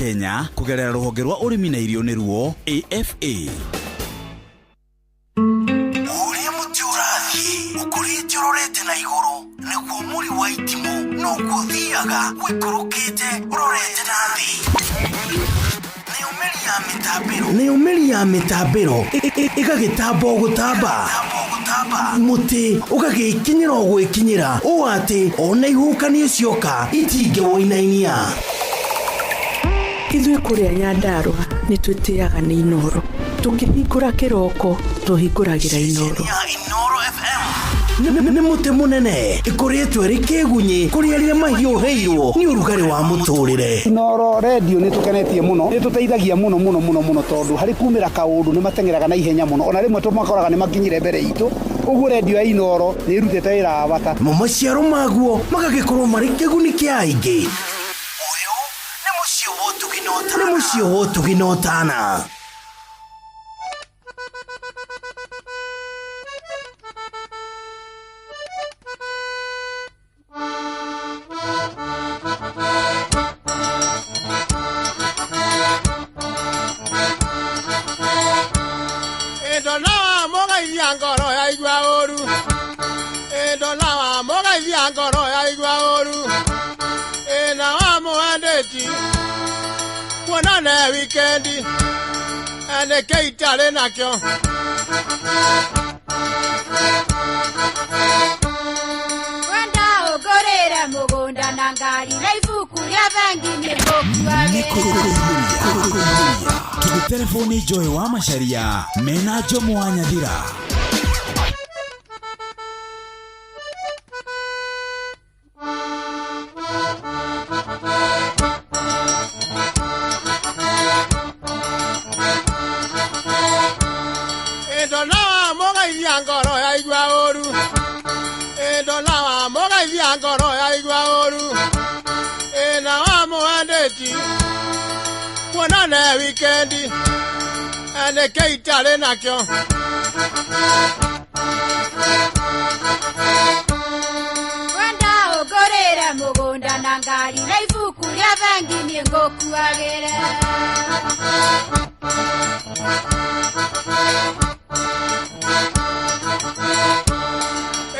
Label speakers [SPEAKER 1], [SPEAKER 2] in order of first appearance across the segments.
[SPEAKER 1] Kenya kugerera ruhonge rwa urimi na irio ni ruo AFA.
[SPEAKER 2] Uria mutiurathi ukurite urorete na iguru niguo muri wa itimo no guthiaga wikurukite urorete na thi. Ni umeri ya mitambiro igagitambo gutamba muti ugagikinyira gwikinyira o ati ona ihukanie cioka itinge woinainia.
[SPEAKER 3] Ithuĩ kũrĩa Nyandarua nĩ twĩtĩaga nĩ Inoro. Tũkĩhingũra kĩroko tũhingũragĩra Inoro.
[SPEAKER 2] Nĩ mũtĩ mũnene ĩkoretwo ĩrĩ kĩgunyi kũrĩa rĩrĩa mahiũhĩirwo nĩ ũrugarĩ wa mũtũrĩre.
[SPEAKER 4] Inoro radio nĩ tũkenetie mũno, nĩ tũteithagia mũno tondũ harĩ kumĩra kaũndũ nĩ matengeraga na ihenya mũno. Ona rĩmwe tũmakoraga nĩ makinyire mbere itũ. Ũguo radio ya Inoro nĩ irutĩte wĩra wa bata.
[SPEAKER 2] Maciaro maguo magagĩkorwo marĩ kĩguni kĩa aingĩ. Nĩ mũciĩ wotuginotana.
[SPEAKER 5] Edola mogaithia ngoro ya igwa oru. Edola mogaithia ngoro ya igwa oru. Ena wa muhandeti kuonane wikendi ene keitare nakyo.
[SPEAKER 6] Wenda ugorere mugunda na ngari na ibuku rĩa bengi nĩ gũkuagĩra.
[SPEAKER 1] Telefoni Joy wa Macharia mena Jomo wa Nyathira.
[SPEAKER 5] Edola mogaithia ngoro ya igwa oru. Edola mogaithia ngoro ya igwa oru. Ena wa muhandeti kuonane wikendi ene keitare nakyo.
[SPEAKER 6] Wenda ugorere mugunda na ngari na ibuku rĩa bengi nĩ ngũkuagĩra.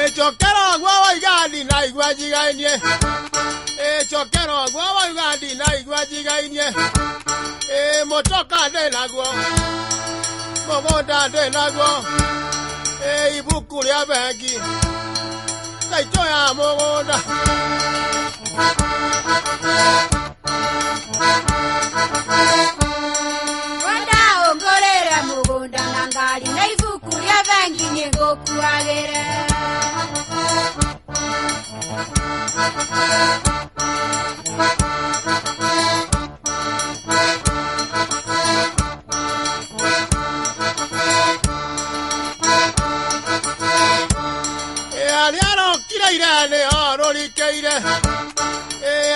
[SPEAKER 5] Echokero gwa waigandi na igwa jigainie. Echokero gwa waigandi na igwa jigainie. Motoka de naguo. Mogonda de naguo. Ibuku rĩa bengi. Taito ya mogonda.
[SPEAKER 6] Wenda ugorere mugunda na ngari na ibuku rĩa bengi nĩ ngũkuagĩra.
[SPEAKER 5] Aliaro kiraire horo likeire.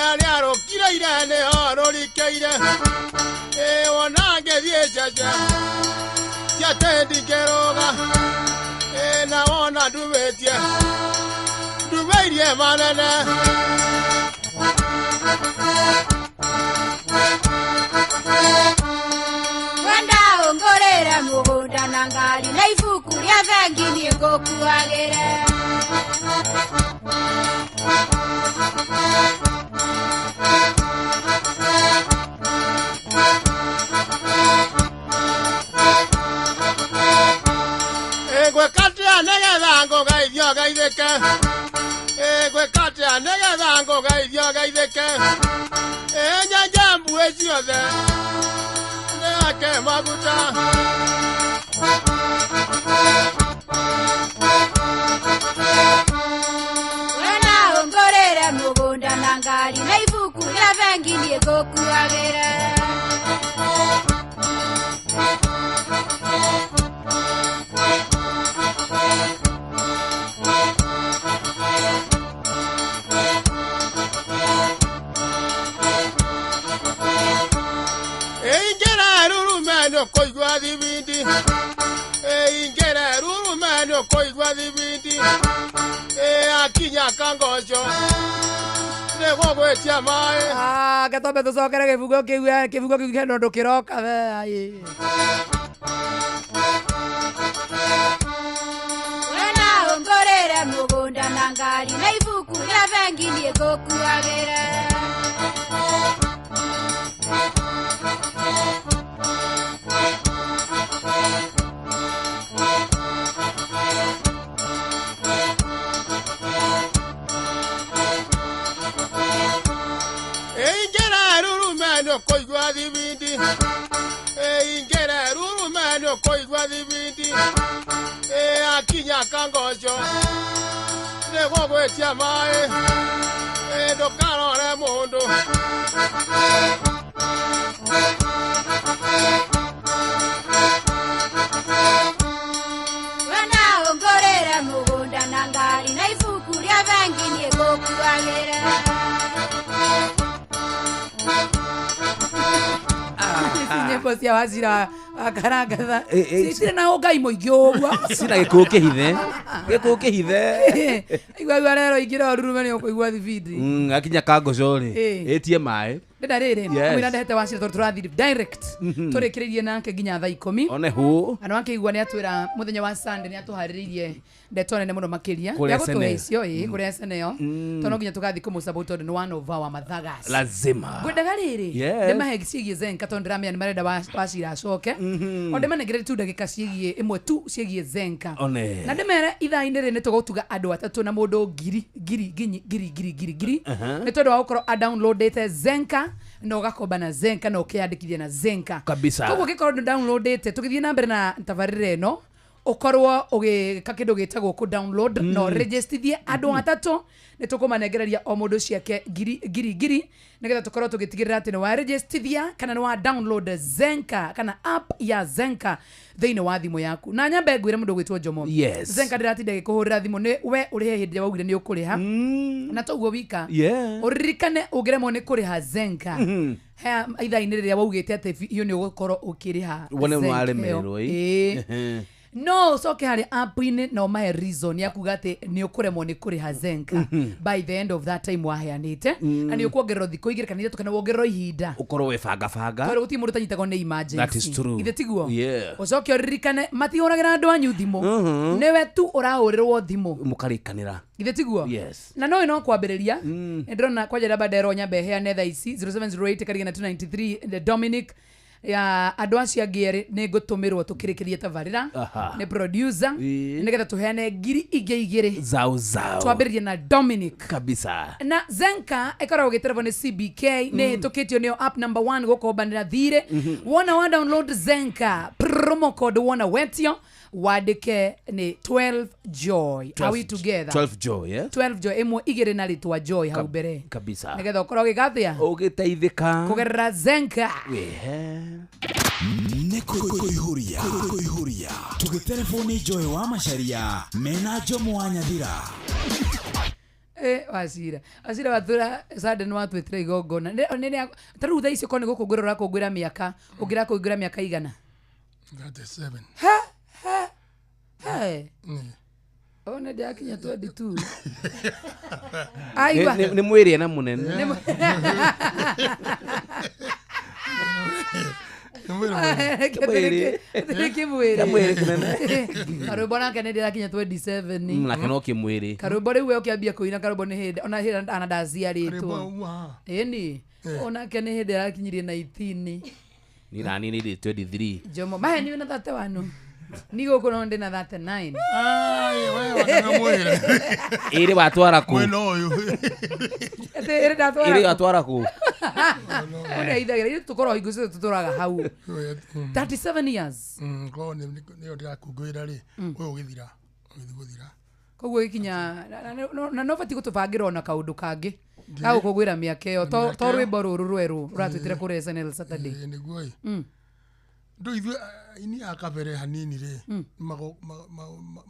[SPEAKER 5] Aliaro kiraire horo likeire. Wanage viejaja. Yatendi keroga. Naona dubetia. Dubeirie manene.
[SPEAKER 6] Wenda ugorere mugunda na ngari na ibuku rĩa bengi nĩ ngũkuagĩra.
[SPEAKER 5] Gwekatia negetha ngogeithio geithĩke. Gwekatia negetha ngogeithio geithĩke. Nyanja mbue ciothe nĩake maguta.
[SPEAKER 6] Wenda ugorere mugunda na ngari na ibuku rĩa bengi nĩ ngũkuagĩra.
[SPEAKER 5] Ingera rurumeno koigwa thibindi. Ingera rurumeno koigwa thibindi. akinya kangoco nego gwetia mai
[SPEAKER 7] gatombe tucokere kibugo kiu keno ndukiroka we
[SPEAKER 6] wena ongorere mugunda na ngari na ibuku rĩa bengi nĩ ngũkuagĩra
[SPEAKER 5] koigwa thibindi ingere rurumeno koigwa thibindi akinya kangoco nego gwetia mai ndukarore mundu
[SPEAKER 6] wena ongorere mugunda na ngari na ibuku rĩa bengi nĩ ngũkuagĩra
[SPEAKER 7] nyimbo cia Wachira akarangatha citire na ũngai mũingĩ ũguo
[SPEAKER 8] cina gĩkũũ kĩhithe
[SPEAKER 7] igua rero ingĩra ũrurume nĩ ũkũigua thibindi
[SPEAKER 8] akinya kangoco rĩ ĩtie maĩ
[SPEAKER 7] ndĩna rĩrĩ kamwĩra ndehete Wachira tondũ tũrathiĩ direct tũrĩkĩrĩirie nake nginya thaa 10
[SPEAKER 8] one hũ
[SPEAKER 7] andũ akĩigua nĩ atwĩra mũthenya wa Sunday nĩ atũharĩrĩirie ndeto nene mũno makĩria ya gũtũhe icio kũrĩa SNL tondũ no nginya tũgathiĩ kũmũcabũ tondũ nĩ one of our mathagas
[SPEAKER 8] lazima
[SPEAKER 7] ngwendaga rĩrĩ ndĩmahe ciĩgiĩ Zenka tondũ ndĩramenya nĩ marenda Wachira acoke o ndĩmanengere tu ndagĩka ciĩgiĩ ĩmwe tu ciĩgiĩ Zenka na ndĩmere ithaa-inĩ rĩ nĩ tũgũtuga andũ atatũ na mũndũ ngiri nĩ tondũ wa gũkorwo adownloadĩte Zenka na ũgakomba na Zenka na ũkĩyandĩkithia na Zenka koguo gĩkorwo nĩ downloadĩte tũgĩthiĩ na mbere na tabarĩra ĩno ukorwo ugika kindu gitagwo ku download no registrithie andu atatu ni tukumanengereria o mundu ciake giri nigetha tukorwo tugitigirira ati ni wa registrithia kana ni wa download Zenka kana app ya Zenka thiini wa thimu yaku na nyambe ngwire mundu gwitwo Jomo Zenka ndiratinda gikuhurira thimu ni we urihe hindi waugire ni ukuriha na toguo wika uririkane ugeremo ni kuriha Zenka ha ithaa-inĩ rĩrĩa waugĩte atĩ iyo ni ugukorwo ukiriha
[SPEAKER 8] wone mwaremerwo
[SPEAKER 7] no soke hari app-inĩ no mahe reason ya kuga atĩ nĩ ũkũremwo nĩ kũrĩha Zenka by the end of that time waheanĩte na nĩ ũkuongererwo thikũ igĩrĩ kana ithatũ kana wongererwo ihinda
[SPEAKER 8] ũkorwo webangabanga
[SPEAKER 7] tondũ gũtirĩ mũndũ ũtanyitagwo nĩ emergency
[SPEAKER 8] that is true
[SPEAKER 7] ithe tiguo ũcoke ũririkane matihũragĩra andũ anyu thimũ nĩwe tu ũrahũrĩrwo thimũ
[SPEAKER 8] mũkarĩkanĩra
[SPEAKER 7] ithe tiguo na no ĩno kwambĩrĩria ndĩrona kwanja raba ndero nyambe heane thaa ici 0708 karigana 293 Dominic ya andũ acio angĩ nĩ ngũtũmĩrwo tũkĩrĩkĩrie tabarĩra nĩ producer nĩgetha tũheane ngiri ingĩ igĩrĩ
[SPEAKER 8] zao
[SPEAKER 7] twambĩrĩrie na Dominic
[SPEAKER 8] kabisa
[SPEAKER 7] na Zenka ĩkoragwo gĩterebo nĩ CBK nĩ hĩtũkĩtio nĩyo app number 1 gũkombanĩra thirĩ wona wa download Zenka promo code wona wetio wandike ni 12 joy are we together
[SPEAKER 8] 12 joy
[SPEAKER 7] 12 joy imwe igire na ritwa joy hau mbere
[SPEAKER 8] kabisa
[SPEAKER 7] nigetha ukorwo gigathia
[SPEAKER 8] ugiteithika
[SPEAKER 7] kugerera Zenka
[SPEAKER 1] nĩ kũihũria tũgĩterefoni Joy wa Macharia mena Jomo wa Nyathira
[SPEAKER 7] Wachira watura Sunday no watwetire igongona taru thaa icio koni gũkũngũĩra ũrakũngũĩra mĩaka ũngĩrakũngũĩra mĩaka igana
[SPEAKER 5] 37
[SPEAKER 7] ona ndakinya 22
[SPEAKER 8] ni mwĩrĩ na mũnene
[SPEAKER 7] kimwĩrĩ karũmbo nake nĩ ndĩrakinya 27
[SPEAKER 8] nake no kĩmwĩrĩ
[SPEAKER 7] karũmbo rĩu we ũkĩambia kũina karũmbo nĩ hĩndĩ ona hĩndĩ ana ndaciarĩtwo ĩni onake nĩ hĩndĩ arakinyirie 19
[SPEAKER 8] ni nani ni 23
[SPEAKER 7] Jomo mahe ni na 31 ni gũkũ no ndĩ na 39
[SPEAKER 5] wewe wataka mwĩrĩ
[SPEAKER 8] ĩrĩ watwara kũ
[SPEAKER 5] mwena ũyũ
[SPEAKER 8] ĩrĩ watwara kũ
[SPEAKER 7] ona ithagira tukorwo hingo tuturaga hau 37 years
[SPEAKER 5] ko nĩ ndĩrakũngũĩra rĩ ũyũ ũgĩthira
[SPEAKER 7] koguo ikinya na no bati gũtũbangĩra ona kaũndũ kangĩ gagũkũngũĩra mĩaka ĩyo to rwĩmbo rũrũ rwerũ rũratwĩtire kũrĩ SNL Saturday
[SPEAKER 5] nĩguo ndũ ithuĩ ini akabere hanini rĩ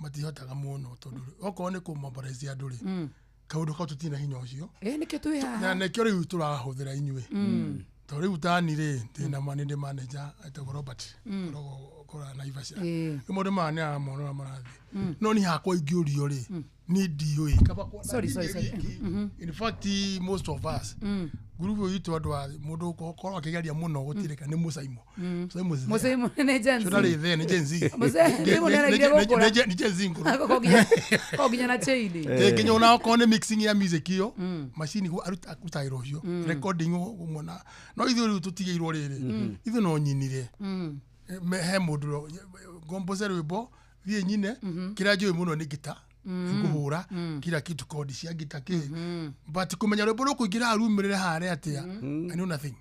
[SPEAKER 5] matihotaga mũno tondũ okorwo nĩ kũmomborezi andũ rĩ kaũndũ kau tũtina hinya ũcio
[SPEAKER 7] nĩkĩo twĩ haha
[SPEAKER 5] na nĩkĩo rĩu tũrahũthĩra inyuĩ tondũ rĩu tani rĩ ndĩna manĩndĩ manager etagwo Robert kora Naivasha nĩ mũndũ maya nĩ aramonora marathiĩ no ni hakwa ingĩũrio rĩ ni ndioi
[SPEAKER 7] Sorry.
[SPEAKER 5] in fact most of us group yitu andu a mundu korwo akigeria muno gutirika ni musaimo
[SPEAKER 7] Musaimo ne Gen Z
[SPEAKER 5] so dali the ni Gen Z
[SPEAKER 7] Musaimo ne ngira gukura
[SPEAKER 5] ni Gen Z nguru
[SPEAKER 7] koginya na chaini
[SPEAKER 5] kinya una ko ne mixing ya music iyo machine go arutairo cio recording umona no ithu ri tutigeirwo riri ithu no nyinire he mundu composer wimbo thie nyine kira njui muno ni gita kuhura kila kitu kodi cia gita ki but kumenya rwimbo rukuingira arumirire hare atia I know nothing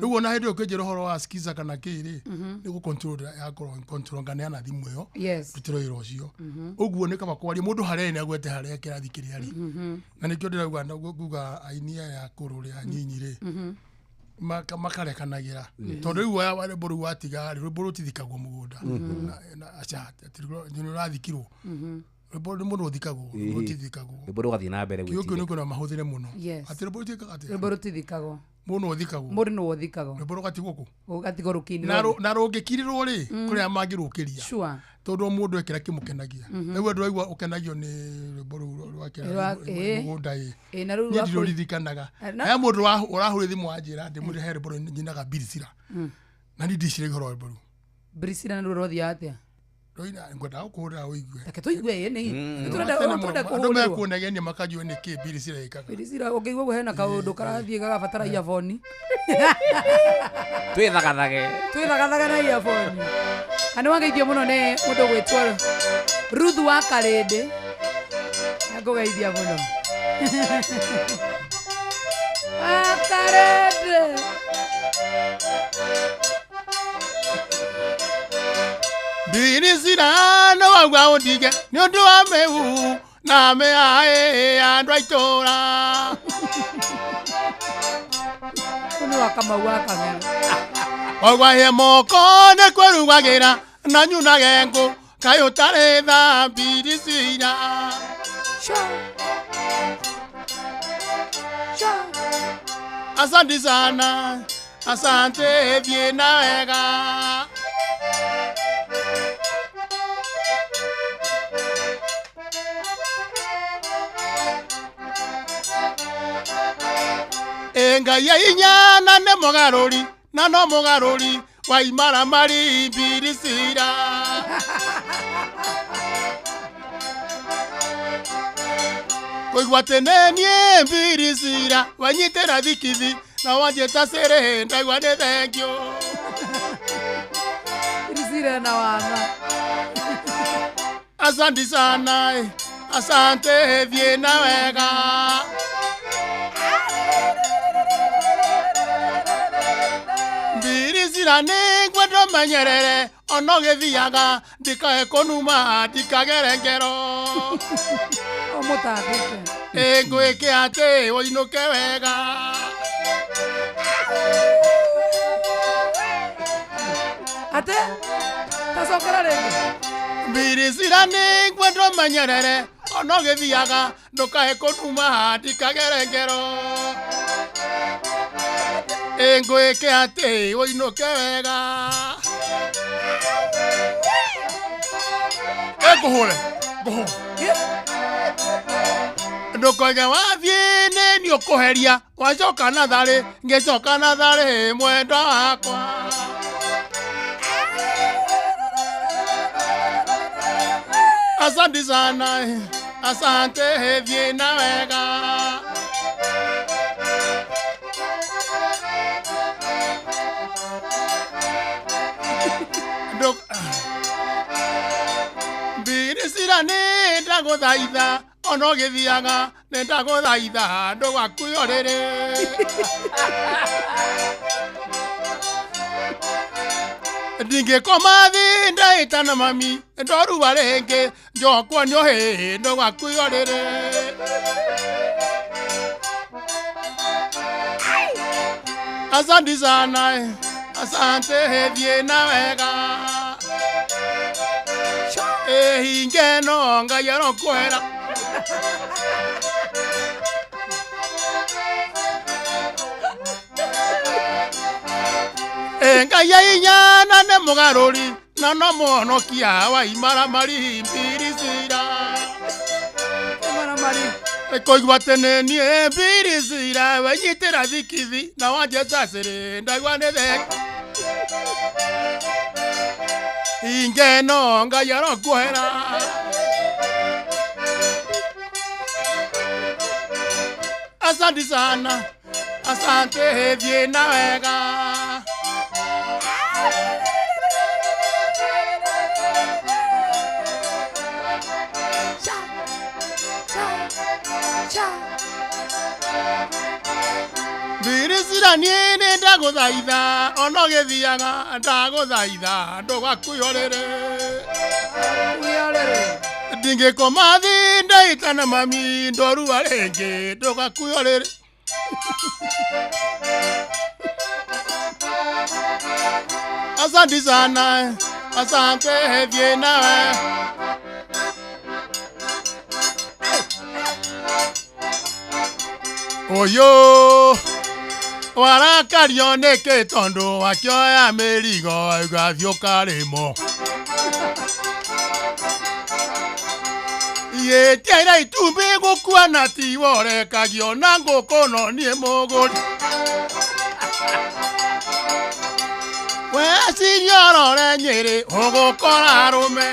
[SPEAKER 5] riu ona hindi ukinjira horo wa skiza kana kiri ni gu control ya control ngane na thimu yo tutiro iro cio uguo ni kaba kwaria mundu hare ni agwete hare kirathi kiria ri na nikio ndirauga nguga ainia ya kururia nyinyi ri makarekanagira tondu riu wa rwimbo ru watiga rwimbo rutithikagwo mugunda na acha ni rathikirwo rwimbo ni mundu uthikagwo rutithikagwo
[SPEAKER 8] rwimbo rugathie na mbere
[SPEAKER 5] gukio ni kuna mahuthire muno ati rwimbo rutithikagwo ati
[SPEAKER 7] rwimbo rutithikagwo
[SPEAKER 5] muno uthikagwo
[SPEAKER 7] mundu no uthikagwo
[SPEAKER 5] rwimbo rugatigwo ku
[SPEAKER 7] ugatigwo rukini
[SPEAKER 5] na rungikirirwo ri kuria mangirukiria
[SPEAKER 7] sure
[SPEAKER 5] tondu mundu ekira kimukenagia niwe ndu aigua ukenagio ni rwimbo rwakira mugunda
[SPEAKER 7] na ru
[SPEAKER 5] rurithikanaga he mundu urahuri thimu wanjira ndi muri he rwimbo nyinaga birisira na ni ndicire horo rwimbo ru
[SPEAKER 7] birisira na rurothia atia
[SPEAKER 5] roina ngwenda gukuhurira uigue
[SPEAKER 7] take tuigue ni
[SPEAKER 5] turenda kuhurira kuonagia ni makajua ni ki birisira ikaga
[SPEAKER 7] birisira ukigwa hena kaundu karathie gagabatara earphone twithagathage na earphone ani wangeithio muno ni mundu gwitwa Ruth wa Karende akugeithia muno Karende
[SPEAKER 5] birisira no wagwa undige ni undu wa mehu na me ae andu aitora
[SPEAKER 7] kuno wakamau akang'era
[SPEAKER 5] wagwa he moko ne kwerugagira na nyuna gengu kayo taretha birisira asante sana asante viena wega enga ya inyana ne mogarori na no mogarori wa imara mari birisira koigwa tenenie birisira wanyitera thikithi na wanjeta sere ndaigwa ne thengio
[SPEAKER 7] birisira na wana
[SPEAKER 5] asante sana asante viena wega birisira ni ngwendo manyerere ono githiaga ndikae kunuma ndikagere ngero
[SPEAKER 7] omutandike
[SPEAKER 5] ngwike ati uinuke wega
[SPEAKER 7] ate tasokera ringi
[SPEAKER 5] birisira ni ngwendo manyerere ono githiaga ndikae kunuma ndikagere ngero ngwike ati uinuke wega ekuhure ndukoiga wathie ni ukuheria wacoka na thari ngicoka na thari mwenda wakwa asante sana asante viena wega birisira ni ndaguthaitha ono githiaga ni ndaguthaitha ndugakuyorere ndingikoma thi ndaita na mami ndoruga ringi njokwo nyohi ndugakuyorere asante sana asante viena wega hingeno ngai arokwera ngai ainyana ne mugaruri na no muhonokia wa imara mari birisira Koigua tene niĩ mbiricira wenyitĩra thikithi na wanjĩta cĩrĩ ndaigua nĩ thenge ingeno Ngai arokuohera asante sana asante thiĩ na wega mbiricira niĩ nĩ ndagũthaitha ona ũgĩthiaga ndagũthaitha ndũgakuĩhorere ndingĩkoma thĩ ndaitana mami ndorua rĩngĩ ndũgakuĩhorere asante sana asante thiĩ nawe Oyo warakario nĩkĩ tondũ wakĩoya mĩrigo ũgathiĩ ũkarĩmwo yĩtiaira itumbĩ gũkua na ti worekagio na ngũkũ no niĩ mũgũri weciria ũrore Nyĩrĩ ũgũkora arũme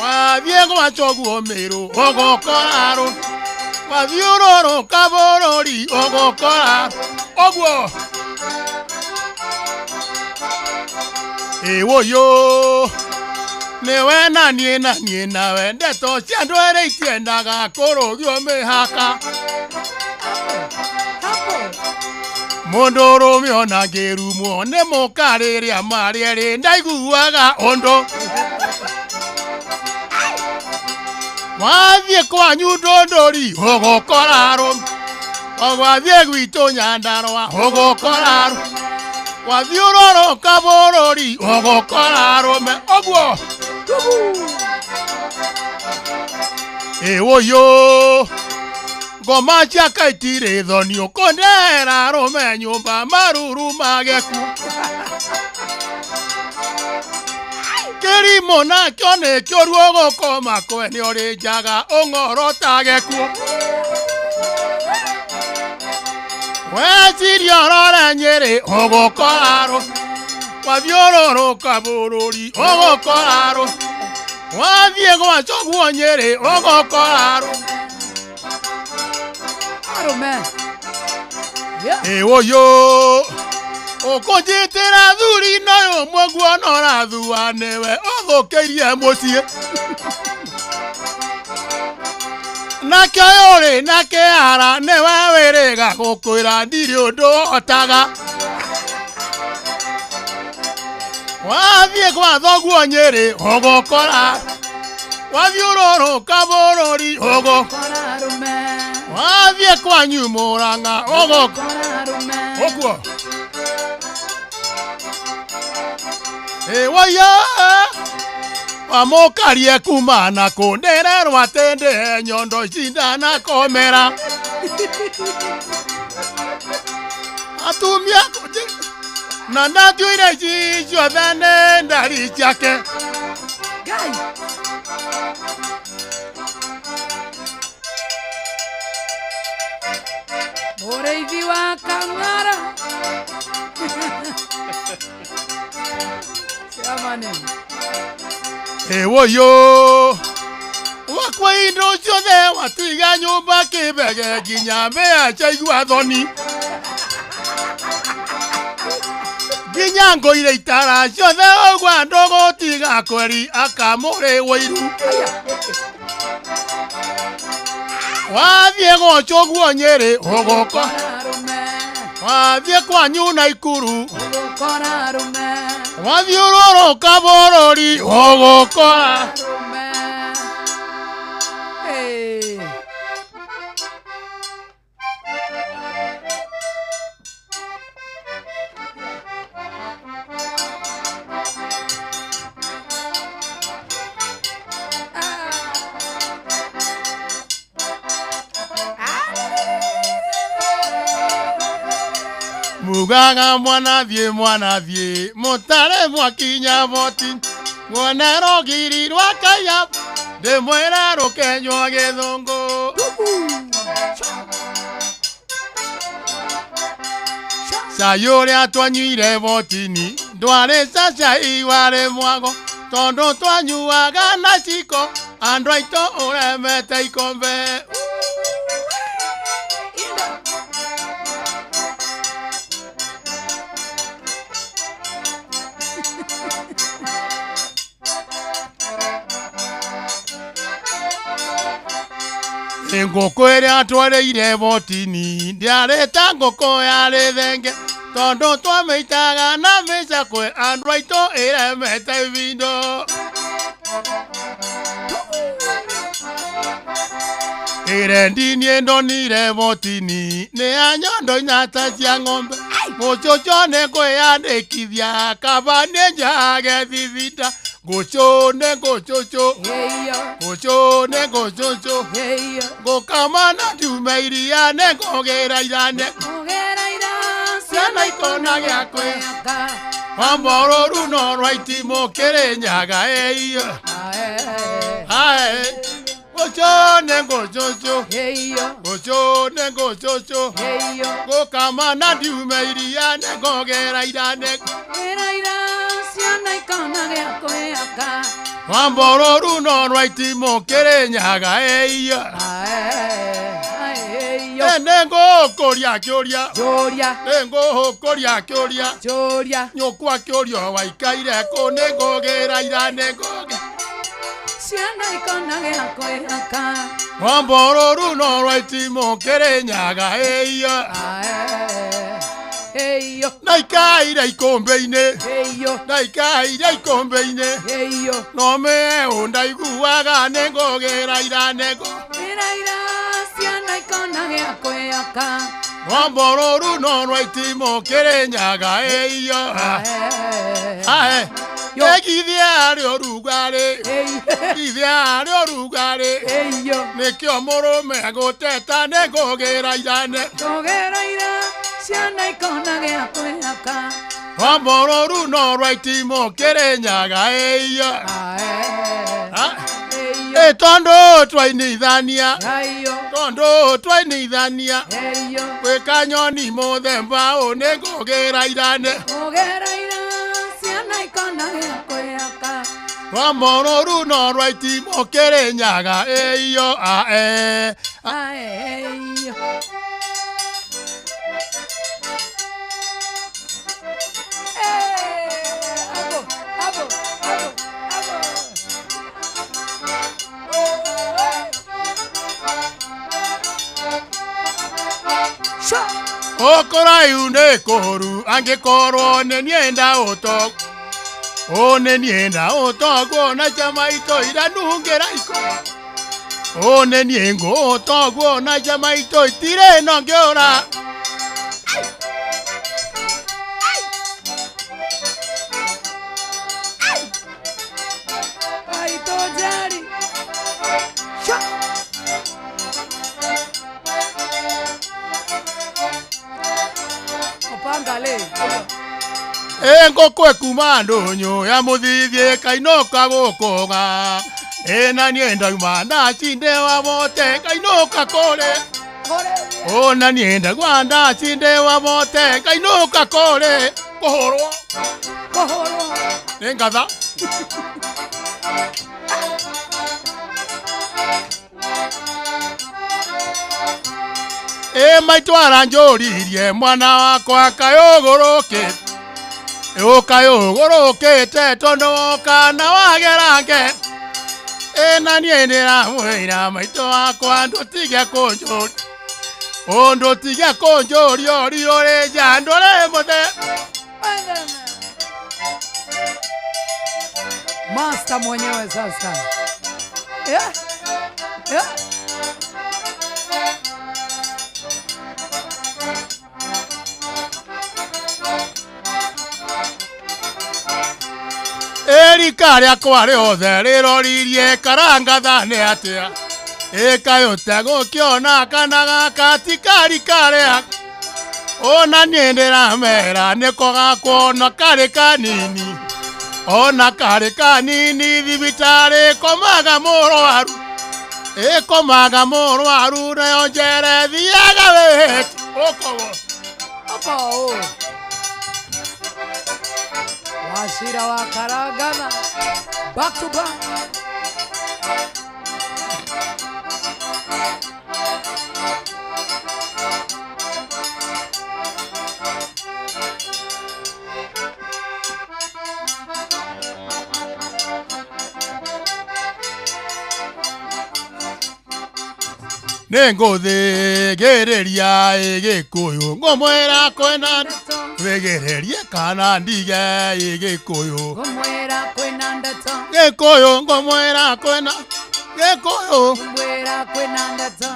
[SPEAKER 5] wathiĩ gwacoguo Mĩrũ ũgũkora arũme wathiũrũrũka bũrũri ũgũkora ũguo ĩwũyũ nĩwe na niĩ nawe ndeto cia andũ erĩ itiendaga kũrũgio mĩhaka mũndũ ũrũme ona ngĩrumwo nĩ mũka rĩrĩa marĩ erĩ ndaiguaga ũndũ wathiĩ kwanyu Ndũndũri ũgũkora arũme wathiĩ gwitũ Nyandarũa ũgũkora arũme wathiũrũrũka bũrũri ũgũkora arũme ũguo ĩwũyũ ngoma ciaka itirĩ thoni ũkũndehera arũme nyũmba maruru mageku kĩrimũ nakĩo nĩkĩũru ũgũkoma kwe nĩ ũrĩ njaga ũng'orotage kuo weciria ũrore Nyĩrĩ ũgũkora arũme wathiũrũrũka bũrũri ũgũkora arũme wathiĩ gwacoguo Nyĩrĩ ũgũkora arũme ĩwũyũ ũkũnjĩtĩra thuri noyũ mũguo norathua nĩwe ũthũkĩirie mũciĩ nake ũrĩ na kĩara nĩwe wĩrĩga gũkwĩra ndirĩ ũndũ otaga wathiĩ gwa thoguo Nyĩrĩ ũgũkora wathiũrũrũka bũrũri ũgũkora arũme wathiĩ kwanyu Mũrang'a ũgũkora arũme ũguo ĩwũyũ wamũkarie kuma na kũndĩrerwo atĩ ndĩhe nyondo ici ndanakomera atumia na ndatuire ici ciothe nĩ ndari ciake
[SPEAKER 7] mũrĩithi wa Kang'ara
[SPEAKER 5] ĩwũyũ wakwa indo ciothe watiga nyũmba kĩbege nginya mbĩa ciaigua thoni nginya ngũire itara ciothe ũguo ndũgũtiga kweri akamũrĩ wũiru wathiĩ gwacoguo Nyĩrĩ ũgũkora wathiĩ kwanyu Naikuru ũgũkora arũme wathiũrũrũka bũrũri ũgũkora arũme mugaga mwanathiĩ mũtare mwakinya boti nguone rũgiri rwa Kaya ndĩmwĩre rũkenywo gĩthũngũ Sayuria twanyuire votini ndware caca iware mwago tondu twanyuaga na ciko andũ aitũ ũremete ikombe. Ngũkũ ĩrĩa twereire votini ndiarĩta ngũkũ yarĩ thenge tondu twamĩitaga na mĩcakwe andũ aitũ ĩremete vindo. Irendi niĩ ndonire votini nĩ anyondo inyata cia ng'ombe mũcũcũ nĩ kwĩyandĩkithia kaba nĩ njage thithita ngũcũne ngũcũcũ ngũcũne ngũcũcũ ngũkama na ndiume iria nĩ ngũgĩra irane ciana ikona gĩa kwĩyaka wamborũru no rwa itimũ kĩrĩnyaga ĩiyo ngũcũne ngũcũcũ ngũcũne ngũcũcũ ngũkama na ndiume iria nĩ ngũgĩra irane wamborũru no rwa itimũ kĩrĩnyaga ĩiyo nĩ ngũkũria kĩũria nĩ ngũkũria kĩũria nyũkwa kĩũria waikaire kũ nĩ ngũgĩra irane wamborũru no rwa itimũ kĩrĩnyaga ĩiyo naikaire ikũmbĩ-inĩ naikaire ikũmbĩ-inĩ no mĩeũ ndaiguaga nĩ ngũgĩra irane wamborũru no rwa itimũ kĩrĩnyaga ĩiyo githia rĩ ũrugarĩ githia rĩ ũrugarĩ nĩkĩo mũrũme gũteta nĩ ngũgĩra irane wamborũru no rwa itimũ kĩrĩnyaga ĩiyo tondu twainithania kwĩ kanyoni mũthemba ũ nĩ ngũgĩra irane wamborũru no rwa itimũ kĩrĩnyaga ĩiyo ũkũraihu nĩ kũru angĩkorwo nĩ niĩ ndaũtongu nĩ niĩ ndaũtongu na ciama itũ iranungĩra iko nĩ niĩ ngũtongu na ciama itũ itirĩ no ngĩũra ngũkũ ĩkuma ndũnyũ ya mũthithie kainũka gũkũga na niĩ ndauma ndacinde wa vote kainũka kũrĩ na niĩ ndagwa ndacinde wa vote kainũka kũrĩ kũhũrwo nĩ ngatha maitũ aranjũririe mwana wakwa kayũgũrũkĩte ũkayũgũrũkĩte tondũ woka na wagerange na niĩ ndĩramwĩra maitũ wakwa ndũtige kũnjũria ndũtige kũnjũria ũriũrĩ nja ndũrĩ mũthe
[SPEAKER 7] Master mwenyewe sasa.
[SPEAKER 5] Erika rĩakwa rĩothe rĩroririe karangatha nĩ atĩa ĩkayũte gũkĩona kana gaka ti karika rĩa ona niĩ ndĩramera nĩko gakwona karĩ kanini ona karĩ kanini thibitarĩ komaga mũrwaru ĩkomaga mũrwaru nayo njere thiaga wĩ ũkowo
[SPEAKER 7] Opo. Wachira wa Karagana. Back to back.
[SPEAKER 5] nĩngũthĩgĩrĩria ĩgĩkũyũ ngũmwĩra kwĩna wĩgĩrĩrie kana ndige ĩgĩkũyũ
[SPEAKER 7] Ngomwera kwena ndeto.
[SPEAKER 5] gĩkũyũ ngũmwĩra kwĩna gĩkũyũ
[SPEAKER 7] Ngomwera kwena ndeto.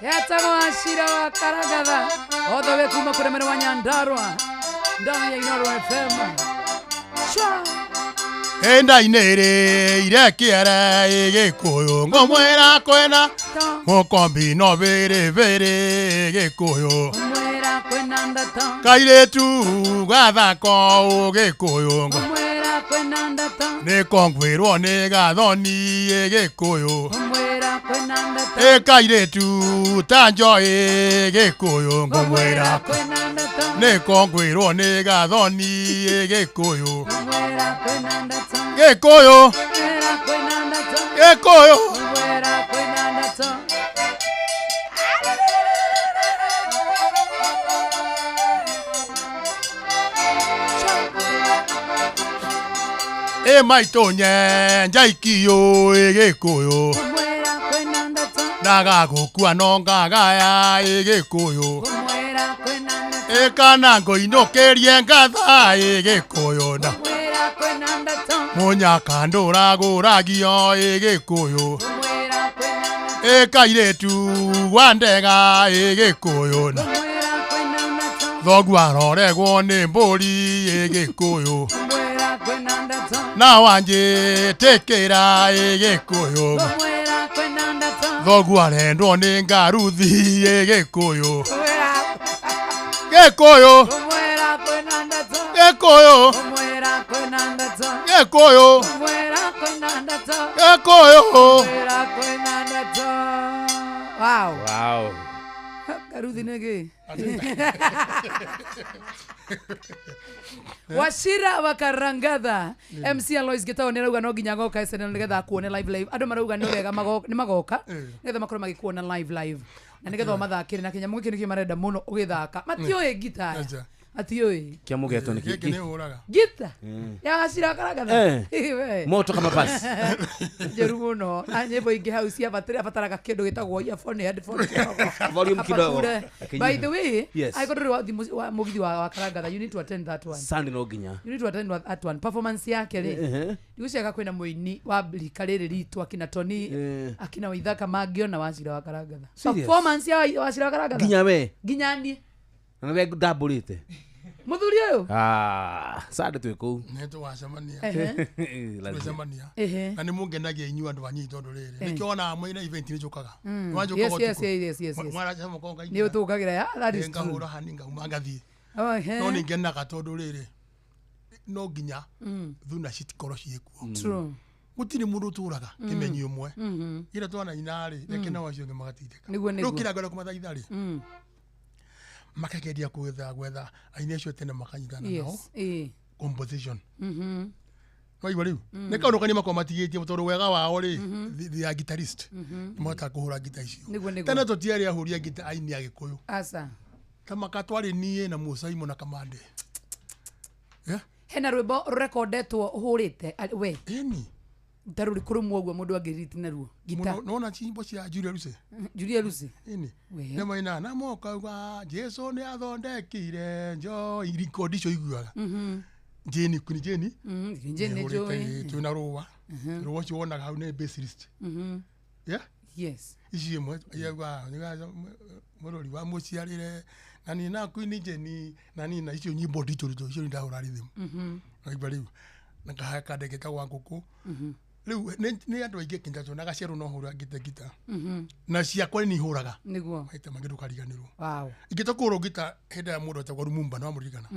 [SPEAKER 7] Yatago Wachira wa Karagana. Otho we kuma kuremere wa Nyandarua. Ndani ya Inooro FM. Shwa.
[SPEAKER 5] ĩnda-inĩ irekĩere ĩgĩkũyũ ngũmwĩra kwĩna mũkombi no bĩrĩ gĩkũyũ
[SPEAKER 7] Ngomwera kwena ndeto.
[SPEAKER 5] kairĩtu gathako ũgĩkũyũ
[SPEAKER 7] Ngomwera kwena ndeto.
[SPEAKER 5] nĩkongwĩrwo nĩ gathoni gĩkũyũ
[SPEAKER 7] Ngomwera kwena ndeto.
[SPEAKER 5] ĩkairĩtu ta njoĩ gĩkũyũ ngũmwĩra
[SPEAKER 7] kwena ndeto.
[SPEAKER 5] nĩkongwĩrwo nĩ gathoni gĩkũyũ
[SPEAKER 7] Ngomwera kwena ndeto.
[SPEAKER 5] gĩkũyũ
[SPEAKER 7] Ngomwera kwena ndeto.
[SPEAKER 5] gĩkũyũ
[SPEAKER 7] Ngomwera kwena ndeto.
[SPEAKER 5] maitũ nyenja ikiyũ gĩkũyũ
[SPEAKER 7] Ngomwera kwena ndeto.
[SPEAKER 5] ndagagũkua no ngagaya gĩkũyũ
[SPEAKER 7] Ngomwera kwena ndeto.
[SPEAKER 5] ĩkana ngũinũkĩrie ngatha gĩkũyũ na
[SPEAKER 7] Ngomwera kwena ndeto.
[SPEAKER 5] mũnyaka ndũragũragio gĩkũyũ
[SPEAKER 7] Ngomwera kwena ndeto.
[SPEAKER 5] ĩkairĩtu wa ndega gĩkũyũ na
[SPEAKER 7] Ngomwera kwena ndeto.
[SPEAKER 5] thoguo aroregwo nĩ mbũri gĩkũyũ
[SPEAKER 7] Ngomwera kwena ndeto.
[SPEAKER 5] na wanjĩtĩkĩra gĩkũyũ
[SPEAKER 7] Ngomwera kwena ndeto.
[SPEAKER 5] thoguo arendwo nĩ ngaruthi gĩkũyũ
[SPEAKER 7] Ngomwera.
[SPEAKER 5] gĩkũyũ
[SPEAKER 7] Ngomwera kwena ndeto.
[SPEAKER 5] gĩkũyũ
[SPEAKER 7] Ngomwera kwena ndeto.
[SPEAKER 5] gĩkũyũ
[SPEAKER 7] Ngomwera kwena ndeto.
[SPEAKER 5] gĩkũyũ
[SPEAKER 7] Ngomwera kwena ndeto. Wow.
[SPEAKER 8] Wow.
[SPEAKER 7] Karuthi nege. Wachira wa Karangatha. MC Alois Gitao nĩrauga no nginya goka SNL nĩgetha kuone live. Andũ marauga nĩ wega nĩ magoka nĩgetha makorwo magĩkuona live. Na nĩgetha mathakĩre na Kenya mũgĩkĩ nĩkĩo marenda mũno ũgĩthaka. Matiũĩ gitara. Atiũĩ.
[SPEAKER 8] Kĩamũgetwo nĩ
[SPEAKER 5] gĩkĩ
[SPEAKER 8] kĩngĩ.
[SPEAKER 5] nĩhũraga
[SPEAKER 7] Gita. Ya Wachira wa Karangatha.
[SPEAKER 8] Moto kama basi.
[SPEAKER 7] Njũru mũno. Na nyĩmbo ingĩ hau ciabataraga kĩndũ gĩtagwo earphone headphone.
[SPEAKER 8] Volume kidogo.
[SPEAKER 7] By the way,
[SPEAKER 8] Yes.
[SPEAKER 7] I got to mũgithi wa Karangatha. You need to attend that one.
[SPEAKER 8] Sandi no nginya.
[SPEAKER 7] You need to attend that one. Performance yake rĩ. Ndigucaga kwĩna mũini wa rika rĩrĩ ritũ akina Tony, akina Waithaka Mangĩona Wachira wa Karangatha. Performance ya Wachira wa Karangatha.
[SPEAKER 8] Nginya we.
[SPEAKER 7] Nginya niĩ.
[SPEAKER 8] Na we ndambũrĩte.
[SPEAKER 7] Mũthuri ũyũ.
[SPEAKER 8] Sandi twĩ kũu.
[SPEAKER 5] nĩtũgacemania
[SPEAKER 8] Lazima.
[SPEAKER 5] tũgacemania
[SPEAKER 7] Ehe.
[SPEAKER 5] na nĩ mũngenagia inyuĩ andũ anyi tondũ rĩrĩ nĩkĩo wonaga mwĩna event nĩnjũkaga
[SPEAKER 7] Yes. Nĩ ũtũkagĩra ya that is true.
[SPEAKER 5] ngahũra hani ngauma ngathiĩ
[SPEAKER 7] Oh, he.
[SPEAKER 5] no nĩ ngenaga tondũ rĩrĩ no nginya thuna citikorwo ciĩkuo
[SPEAKER 7] True.
[SPEAKER 5] gũtirĩ mũndũ ũtũraga kĩmenyi ũmwe ira twana inarĩ reke na wacio ngĩ magatindĩka
[SPEAKER 7] Nĩguo.
[SPEAKER 5] rĩu kĩrĩa ngwenda kũmathaitha rĩ makageria gwetha aini acio tene makanyitana nao composition no igua rĩu nĩ kaũndũ kanĩ makorwo matigĩtie tondũ wega wao rĩ the guitarist nĩmahotaga kũhũra ngita icio tene tũtiarĩ ahũria ngita aini a Gĩkũyũ
[SPEAKER 7] Asa.
[SPEAKER 5] ta makatwarĩ niĩ na Mũsaimo na Kamande
[SPEAKER 7] Hena rwĩmbo rũrekondetwo ũhũrĩte we
[SPEAKER 5] ĩni
[SPEAKER 7] ta rũrĩ kũrũmwo ũguo mũndũ angĩriti naruo gita.
[SPEAKER 5] nona nyĩmbo cia Julia Lucy
[SPEAKER 7] Julia Lucy.
[SPEAKER 5] ĩni
[SPEAKER 7] We.
[SPEAKER 5] nĩ maina na mokauga Jesu nĩ athondekire njo irikondi icio iguaga Jane Queen Jane
[SPEAKER 7] Jane Joy.
[SPEAKER 5] twĩna rũa rũa ũcio wonaga hau nĩ bassist
[SPEAKER 7] Yes.
[SPEAKER 5] ici imwe yauga mũrori wa mũciarĩre na ni na Queen Jane na ni na icio nyĩmbo nditũ icio ndahũra rhythm na igua rĩu na kahaya kandege kagwa ngũkũ rĩu nĩ andũ aingĩ kinjatwo na gaciarwo no hũra gita na ciakwa nĩ ihũraga
[SPEAKER 7] Nĩguo.
[SPEAKER 5] maita mangĩ ndũkariganĩrwo
[SPEAKER 7] Wow.
[SPEAKER 5] ingĩta kũhũrwo gita hĩndĩ ya mũndũ atagwo Lumumba no mũririkana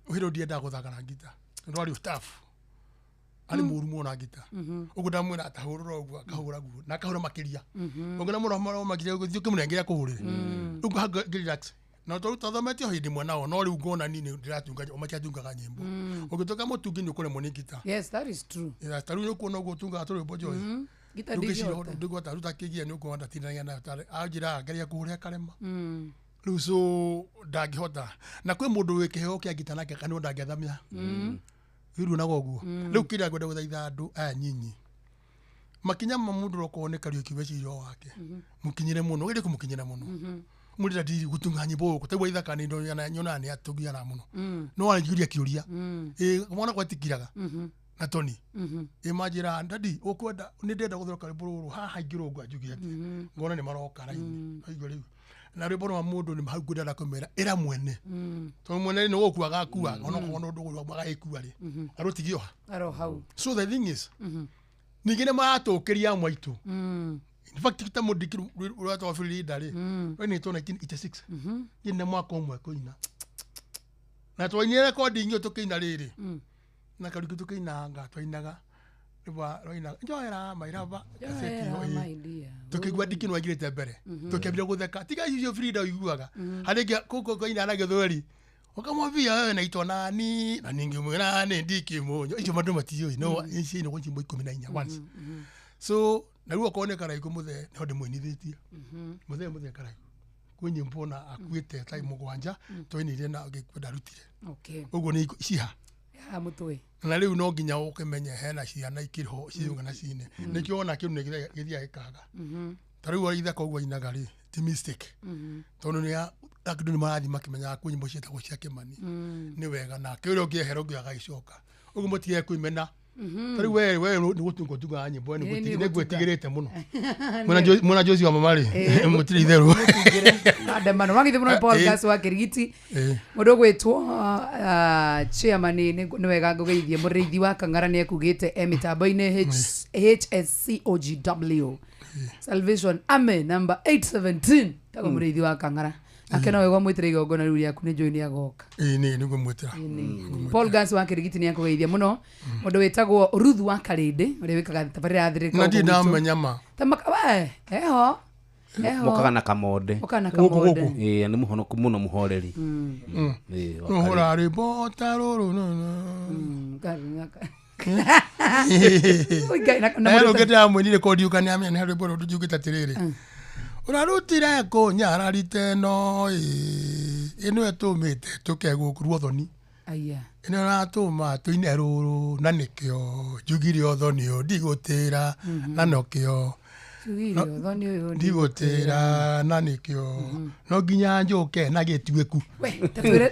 [SPEAKER 5] ũhĩrwo ndiendaga gũthaka na gita ndwarĩ staff ari murumu na gita ugu ndamwira atahurura ugu akahura gu na akahura makiria ugu na muro makiria ugu thio kimurengera kuhurira ugu haga relax na to tuthametio hindi mwana o no riu ngona nini ndiratunga o makiatungaga nyimbo ugitoka mutungi ni ukore moni gita.
[SPEAKER 7] Yes, that is true.
[SPEAKER 5] Ya taru ni kuona ugu tunga atore bojo
[SPEAKER 7] Gita ndio
[SPEAKER 5] ndugo taruta kigia ni ugu wanda tinanya na ajira geria kuhuria karema ruso ndangihota na kwi mundu wikiheo kia gita nake kana ndangethamia iru na goguo riu kira ngwenda guthaitha andu aya nyinyi makinya mundu roko kario kiwecirio wake mukinyire muno gire kumukinyira muno murira ndiri gutunga nyimbo ko tegwa ithaka ni ndo nyona ni atugiana muno no arangiria kiuria mwana kwatikiraga na Tony imajira ndadi ukwenda ni ndenda guthroka riburu haha ingiro ngwa njugia ngona ni maroka raini aigo riu na riburu wa mundu ni mahugunda na kumera era mwene to mwene ni gokuaga kuwa ona kono ndugu gwa ikua ri arutigio
[SPEAKER 7] aro hau.
[SPEAKER 5] So the thing is nigine matukiria mwaitu in fact kita mudikiru urato afili dare when it on 1986 yende mwaka umwe koina na twainye recording yo tukiina riri na kariku tukiinanga twainaga riba roina njoera mairaba tukigwa dikino agirete mbere tukibira gutheka tiga icio Frida uiguaga harenge kuko koina na gethori ukamwambia wewe naitwa nani na ningi mwira ni ndikimunyo icio mandu matiyo no ici no kunjimbo 14 once so na ruo kone karaiku muthe no ndimwinithitie muthe karaiku kwenye mbona akwite tai mugwanja twainire na gikwenda rutire uguo ni ciha
[SPEAKER 7] ya mutwe
[SPEAKER 5] na riu no nginya ukimenya hena ciana ikirho ciunga na cine nikio ona kiru githia ikaga tariu itha kogwa inaga ri ti mistake tondu ni akidu ni marathi makimenya kunyimbo cietagwo cia kimani ni wega na kiurio kiehero giagacoka uguo mutige kwimena tari we ni gutungo tuga nyimbo ni gwetigirite muno mwana Josi wa mamari mutiri theru
[SPEAKER 7] ademano wagithe muno podcast wa Kirigiti mundu gwitwo chairman ni wega ngugeithie muriithi wa Kang'ara ni ekugite emitambo-ini HSCOGW Salvation Army number 817 tago muriithi wa Kang'ara akena wego mwitire igongona riu riaku ni join agoka
[SPEAKER 5] ni ngumwitira
[SPEAKER 7] Paul Gas wa Kirigiti ni akugeithia muno mundu witagwo Ruth wa Karinde uri wikaga tabarira thirika
[SPEAKER 5] na ndina menyama
[SPEAKER 7] tamaka we eho
[SPEAKER 8] mukaga na kamode ni muhonoku muno muhoreri
[SPEAKER 5] hora ribota ruru na geta mwinire kodi ukania mena riboro tujugita tiriri urarutire ko nyara riteno ino etumite tukegukuru thoni
[SPEAKER 7] aya
[SPEAKER 5] ino ratuma tuine ruru na nikio jugiri othoni ndigutira na nokio ndigutira na nikio no nginya njuke na gitueku
[SPEAKER 7] we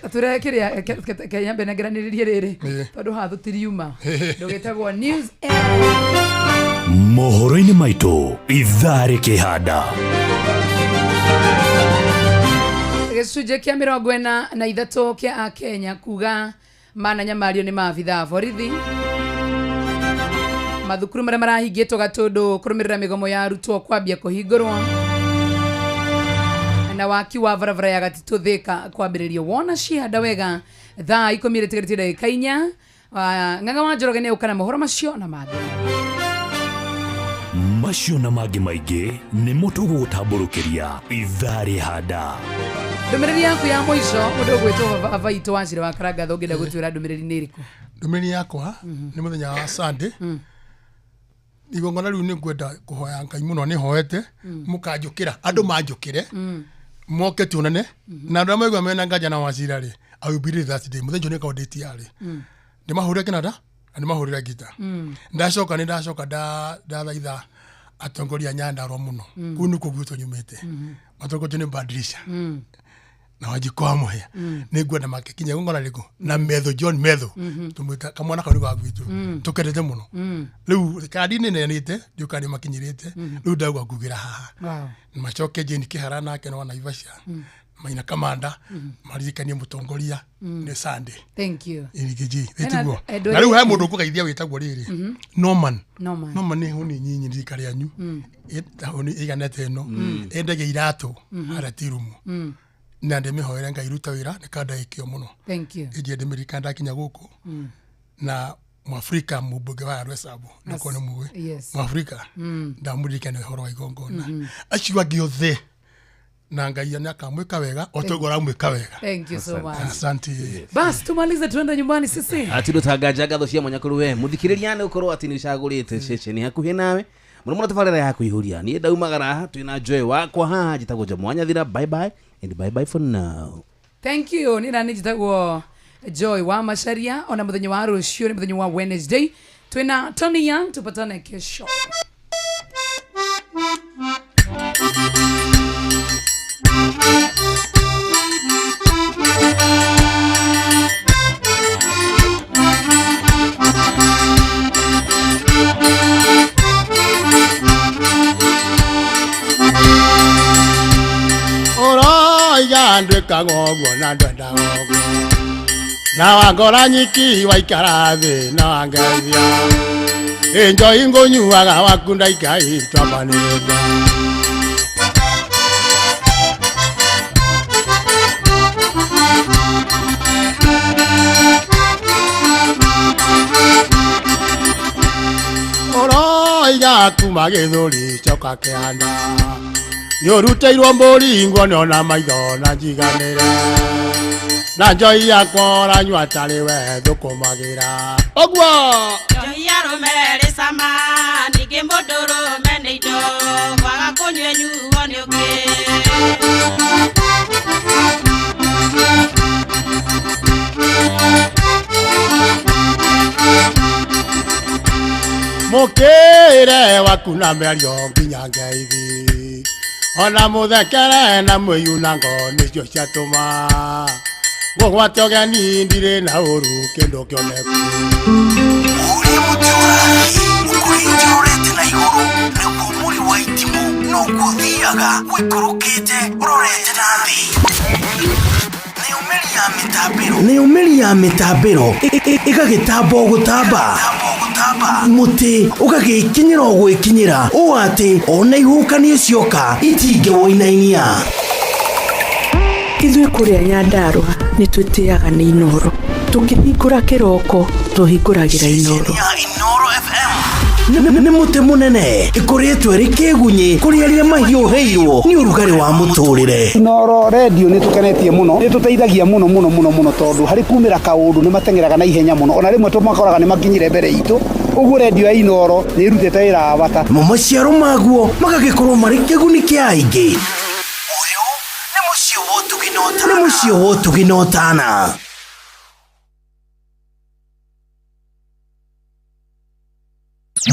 [SPEAKER 7] tatwire kiria Kenya benegeraniririe riri tondu hathu tiriuma ndugitagwo news
[SPEAKER 1] mohoro-ini maitu ithari kihanda
[SPEAKER 7] gicunjĩ kia 43 kia Akenya kuga mananyamario ni maabitha borithi mathukuru maria marahingĩtwo gatundu kurumirira migomo ya arutwo kwambia kuhingũrwo na waki wa barabara ya Gatitũ Thika kwambĩrĩrio wona cianda wega thaa 10:34 ndagĩka 4 Ng'ang'a wa Njoroge nĩ ũka na mohoro macio na mangĩ
[SPEAKER 1] maingĩ nĩ mũtũgũgũtambũrũkĩria ithari handa
[SPEAKER 7] ndũmĩrĩri yaku ya mũico mũndũ ũgwĩtwo Avaito Wachira wa Karanga thongenda gũtwĩra ndũmĩrĩri nĩ ĩrĩkũ?
[SPEAKER 5] Ndũmĩrĩri yakwa nĩ mũthenya wa Sunday igongona riu nĩ ngwenda kũhoya Ngai mũno nĩ hoete mũkanjũkĩra andũ manjũkĩre moke tuonane na andũ maigua mena nganja na Wachira rĩ I will be there that day mũthenya nĩ kaũndĩti yarĩ ndĩmahũrĩre kĩnanda na ndĩmahũrĩre ngita ndacoka ndathaitha atongoria Nyandarua mũno kũu nĩ kũguo tũnyumĩte matongoria nĩ Badirisha na Wanjikũ Muhia nĩ ngwenda makikinya ngona rĩkũ na Metho John Metho tumwita kamwana kau ga gwitũ tukendete mũno rĩu kandi nĩ nenete ndĩũka nĩ makinyĩrĩte rĩu ndagwa ngugĩra haha macoke Jane Kĩhara nake no Naivasha Maina Kamanda maririkanie mũtongoria nĩ Sunday.
[SPEAKER 7] Thank you.
[SPEAKER 5] Irigiji etiguo na rĩu he mũndũ ũkũgeithia wĩtagwo rĩrĩ Norman nĩ huni nyinyi ndikari anyu huni iganete ĩno endage iratũ ara tirumu na ndĩmĩhoere Ngai ruta wĩra nĩ kanda ikio mũno.
[SPEAKER 7] Thank you.
[SPEAKER 5] Ije ndĩmĩrika ndakinya gũkũ na Mwafrika mbunge wa Rwesabu nako nä muä Mwafrika ndamurikane horo wa igongona acio angä othe na Ngai nä akamwä ka wega o tå gora mwä ka wega.
[SPEAKER 7] Thank you so much.
[SPEAKER 5] Asante.
[SPEAKER 7] Bas tumalize tuende nyumbani sisi
[SPEAKER 8] atirutangaja ngatho cia Munyakuru we muthikiriria nä ukorwo ati nä cagurite ceceni hakuhi nawe muno muno tabarira ya kuihuria ni ndaumagara twina Joy wakwa haha njitagwo Jamwanyathira. Bye bye and bye bye for now.
[SPEAKER 7] Thank you. Ni nani njitagwo Joy wa Macharia. Ona muthenya wa rucio ni muthenya wa Wednesday. Twina Tony Young, tupatane kesho.
[SPEAKER 5] Andwika ngogwo na ndwenda ngogwo na wangora nyiki waikara thi na wangeithia enjoy ngonyuaga wakunda ikai twamanĩte oroiga kuma gĩthũri coka kĩanda nĩũrutĩirwo mũringwo nĩona maitho na njiganĩre na Joy yakwa ũranyua tarĩ we thũkũmagĩra ũguo
[SPEAKER 9] Joy arũme cama ningĩ mũndũrũme nĩ indo kwaga kũnyua nyuo nĩ ũngĩ
[SPEAKER 5] mũkĩre waku na mĩario nginya ngeithi ona muthekere na mwiyunango nicio ciatuma gũgwate ũgeni ndirĩ na ũru kĩndũ kĩoneku
[SPEAKER 2] ũrĩa mũtũrathi ũkũrĩte ũrete na igũrũ nĩguo mũri wa itimũ noguo ũthiaga wĩkũrũkĩte ũrorete na thĩ nĩ ũmĩri ya mĩtambĩro ĩgagĩtamba gũtamba mũtĩ ũgagĩkinyĩra gwĩkinyĩra ũũ atĩ ona ihukanio cioka itingĩ woinainia
[SPEAKER 3] ithuĩ kũrĩa Nyandarua nĩ twĩtĩaga nĩ Inoro tũkĩhingũra kĩroko tũhingũragĩra Inoro
[SPEAKER 2] nĩ mũtĩ mũnene ĩkoretwo ĩrĩ kĩgunyĩ kũrĩ arĩa mahiũhĩirwo nĩ ũrugarĩ wa mũtũrĩre.
[SPEAKER 4] Inoro radio nĩ tũkenetie mũno nĩ tũteithagia mũno tondũ harĩ kumĩra kaũndũ nĩ matengeraga na ihenya mũno ona rĩmwe tũmakoraga nĩ makinyire mbere itũ ũguo radio ya Inoro nĩ ĩrutĩte wĩra wa bata
[SPEAKER 2] maciaro maguo magagĩkorwo marĩ kĩguni kĩa aingĩ. Ũyũ nĩ mũciĩ wa Ũtugi na Ũtana.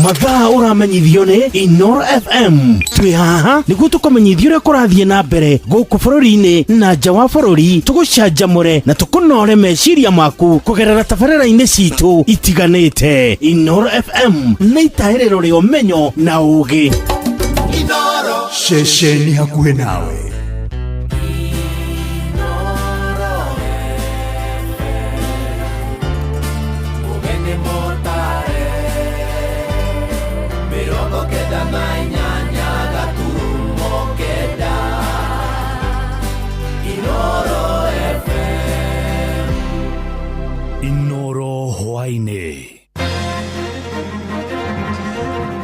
[SPEAKER 2] Mathaa ũramenyithio nĩ Inoro FM. Twĩ haha nĩguo tũkamenyithio ũrĩa kũrathiĩ na mbere gũkũ bũrũri-inĩ na nja wa bũrũri, tũgũcanjamũre na tũkũnore meciria maku kũgerera tabarĩra-inĩ citũ itiganĩte. Inoro FM nĩ itaĩrĩro rĩa ũmenyo na ũũgĩ. Inoro ceceni hakuhĩ nawe.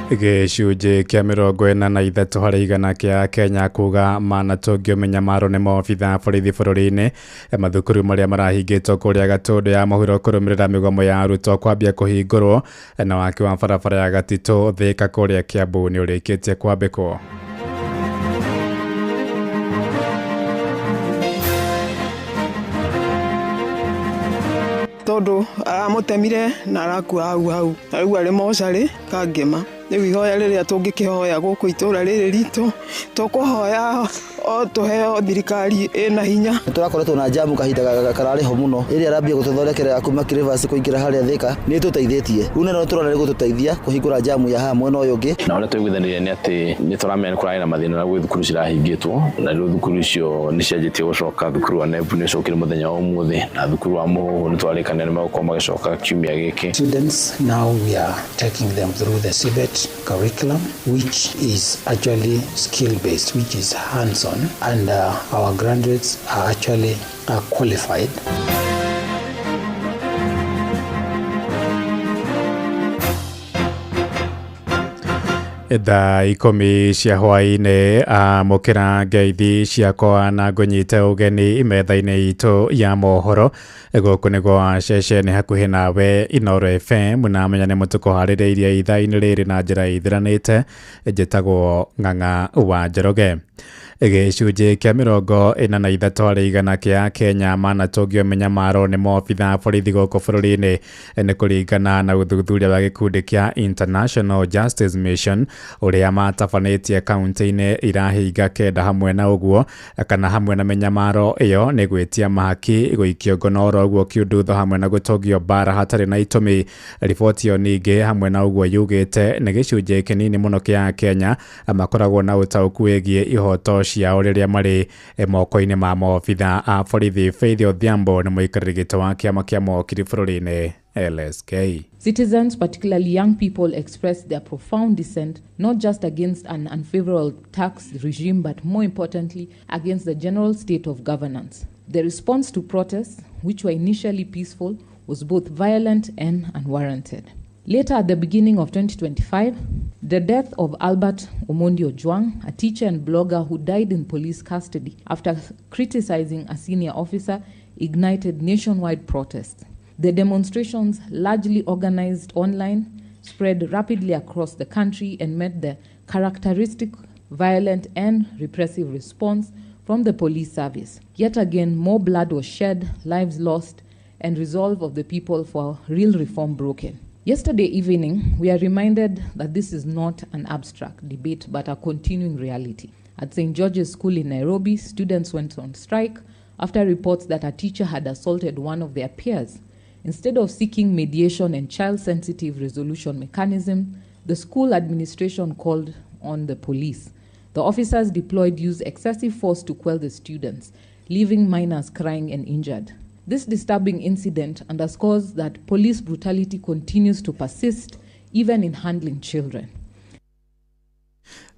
[SPEAKER 10] Gĩcunjĩ kĩa 43 harĩ igana kĩa Kenya kuga manatũngĩmenya maro nĩ maobitha borithi bũrũri-inĩ mathukuru marĩa marahingĩtwo kũrĩa Gatũndũ ya mũhuro kũrũmĩrĩra mĩgomo ya arutwo kwambia kũhingũrwo na waki wa barabara ya Gatitũ Thĩka kũrĩa Kiambu nĩ ũrĩkĩtie kwambĩkwo.
[SPEAKER 11] Tondũ aramũtemire na arakua hau na rĩu arĩ mocarĩ kangema rĩu ihoya rĩrĩa tũngĩkĩhoya gũkũ itũra rĩrĩ ritũ tũkũhoya o tũheo thirikari ĩna hinya.
[SPEAKER 12] Tũrakoretwo na jamu kahinda kararĩho mũno ĩrĩa arambia gũtũthondekera kuma Kĩrĩvasi kũingĩra harĩa Thĩka nĩ tũteithĩtie rĩu nĩ tũrona nĩ gũtũteithia kũhingũra jamu ya haha mwena ũyũ ũngĩ.
[SPEAKER 13] Na ũrĩa tũiguithanirie nĩ atĩ nĩ tũramenya nĩ kũrarĩ na mathĩna na gwĩ thukuru cirahingĩtwo na rĩu thukuru icio nĩ cianjĩtie gũcoka. Thukuru wa Nebu nĩ ũcokire mũthenya wa ũmũthĩ na thukuru wa Mũhũhũ nĩ twarĩkanĩra nĩ magũkorwo magĩcoka kiumia gĩkĩ.
[SPEAKER 14] Students now we are taking them through the CBET curriculum which is actually skill based, which is hands on, and our graduates are actually qualified.
[SPEAKER 10] Thaa 10 cia hwaĩ-inĩ amũkĩra ngeithi ciakwa na ngũnyite ũgeni metha-inĩ itũ ya mohoro gũkũ nĩgwo ceceni hakuhĩ nawe Inooro FM na menya nĩ mũtuko harĩrĩirie ithaa-inĩ rĩrĩ na njĩra ithiranĩte njĩtagwo Ng'ang'a wa Njoroge. Gĩcunjĩ kĩa 43 harĩ igana kĩa Kenya manatũngio menyamaro nĩ maobitha borithi gũkũ bũrũri-inĩ nĩ kũringana na ũthuthuria wa gĩkundi kĩa International Justice Mission ũrĩa matabanĩtie kaunti-inĩ irahinga kenda hamwe na ũguo kana hamwe na menyamaro ĩyo nĩ gwĩtia mahaki gũikio ngono ũguo kiundutho hamwe na gũtũngio bara hatarĩ na itũmi. Riboti ĩyo ningĩ hamwe na ũguo yugĩte nĩ gĩcunjĩ kĩnini mũno kĩa Kenya makoragwo na ũtaũku wĩgiĩ ihoto ciao rĩrĩa marĩ moko-inĩ ma maobitha a borithi. Faith Odhiambo nĩ mũikarĩri gĩtĩ wa kĩama kĩa mawakiri bũrũri-inĩ LSK.
[SPEAKER 15] Citizens, particularly young people, expressed their profound dissent, not just against an unfavorable tax regime, but more importantly, against the general state of governance. The response to protests, which were initially peaceful, was both violent and unwarranted. Later, at the beginning of 2025, the death of Albert Omondi Ojwang, a teacher and blogger who died in police custody after criticizing a senior officer, ignited nationwide protests. The demonstrations, largely organized online, spread rapidly across the country and met the characteristic violent and repressive response from the police service. Yet again, more blood was shed, lives lost, and resolve of the people for real reform broken. Yesterday evening, we are reminded that this is not an abstract debate, but a continuing reality. At St. George's School in Nairobi, students went on strike after reports that a teacher had assaulted one of their peers. Instead of seeking mediation and child-sensitive resolution mechanism, the school administration called on the police. The officers deployed used excessive force to quell the students, leaving minors crying and injured. This disturbing incident underscores that police brutality continues to persist even in handling children.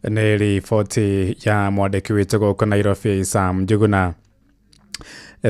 [SPEAKER 10] Nĩ riboti ya mwandĩki witũ gũkũ Nairobi Sam Njuguna.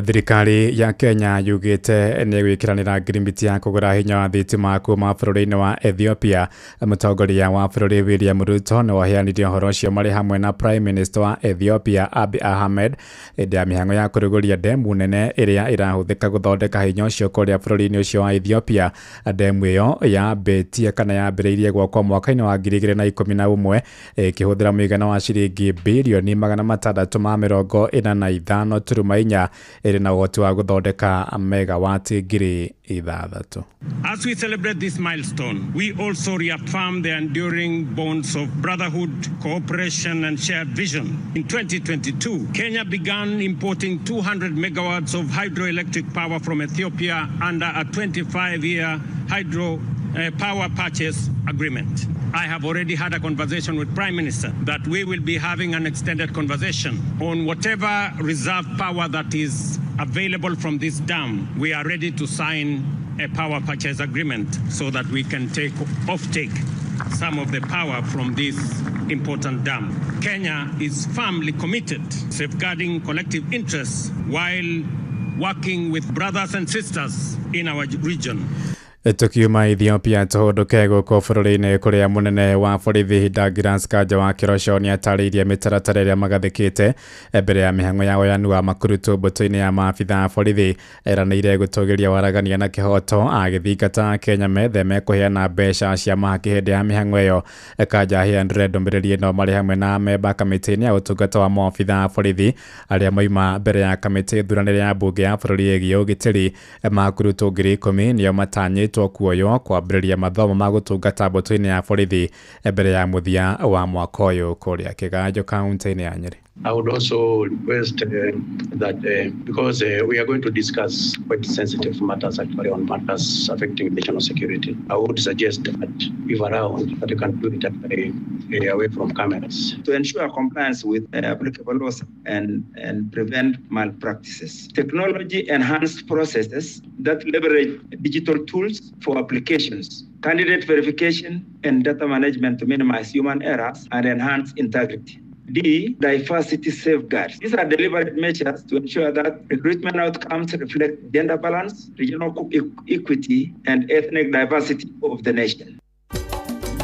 [SPEAKER 10] Thirikari ya Kenya yugĩte nĩ gwĩkĩranĩra ngirimiti ya kũgũra hinya wa thitima kuuma bũrũri-inĩ wa Ethiopia. Mũtongoria wa bũrũri William Ruto nĩ waheanirie ũhoro ũcio marĩ hamwe na Prime Minister wa Ethiopia Abiy Ahmed hĩndĩ ya mĩhang'o ya kũrugũria ndemu nene ĩrĩa ĩrahũthĩka gũthondeka hinya ũcio kũrĩa bũrũri-inĩ ũcio wa Ethiopia. Ndemu ĩyo yambĩtie kana yambĩrĩirie gwakwo mwaka-inĩ wa 2011 ĩkĩhũthĩra mũigana wa ciringi birioni 645.4 ĩrĩ na ũhoti wa gũthondeka megawati 6,000.
[SPEAKER 16] As we celebrate this milestone, we also reaffirm the enduring bonds of brotherhood, cooperation, and shared vision. In 2022, Kenya began importing 200 megawatts of hydroelectric power from Ethiopia under a 25-year hydro power purchase agreement. I have already had a conversation with Prime Minister that we will be having an extended conversation on whatever reserve power that is available from this dam. We are ready to sign a power purchase agreement so that we can take some of the power from this important dam. Kenya is firmly committed to safeguarding collective interests while working with brothers and sisters in our region.
[SPEAKER 10] Tukiuma Ethiopia tũhũndũke gũkũ bũrũri-inĩ kũrĩa mũnene wa borithi Douglas Kanja wa Kĩrosho nĩ atarĩirie mĩtaratara ĩrĩa magathĩkĩte mbere ya mĩhang'o ya woyanu wa makurutu mbũtũ-inĩ ya maabitha a borithi. Eranĩire gũtũgĩria waragania na kĩhoto agĩthingata Kenya metheme kũheana mbeca cia mahaki hĩndĩ ya mĩhang'o ĩyo. Kanja aheanire ndũmĩrĩri ĩno marĩ hamwe na memba kamĩtĩ-inĩ ya ũtungata wa maabitha a borithi arĩa moima mbere ya kamĩtĩ thuranĩre ya mbunge ya bũrũri ĩgiĩ ũgitĩri. Makurutu 10,000 nĩo matanyĩtwo kuoyo kwambĩrĩria mathomo ma gũtungata mbũtũ-inĩ ya borithi mbere ya mũthia wa mwaka ũyũ kũrĩa Kĩganjo kaunti-inĩ ya Nyeri.
[SPEAKER 17] I would also request that because we are going to discuss quite sensitive matters actually on matters affecting national security, I would suggest that if around that you can do it away from cameras.
[SPEAKER 18] To ensure compliance with applicable laws and prevent malpractices. Technology-enhanced processes that leverage digital tools for applications, candidate verification, and data management to minimize human errors and enhance integrity. D, diversity safeguards. These are deliberate measures to ensure that recruitment outcomes reflect gender balance, regional equity, and ethnic diversity of the nation.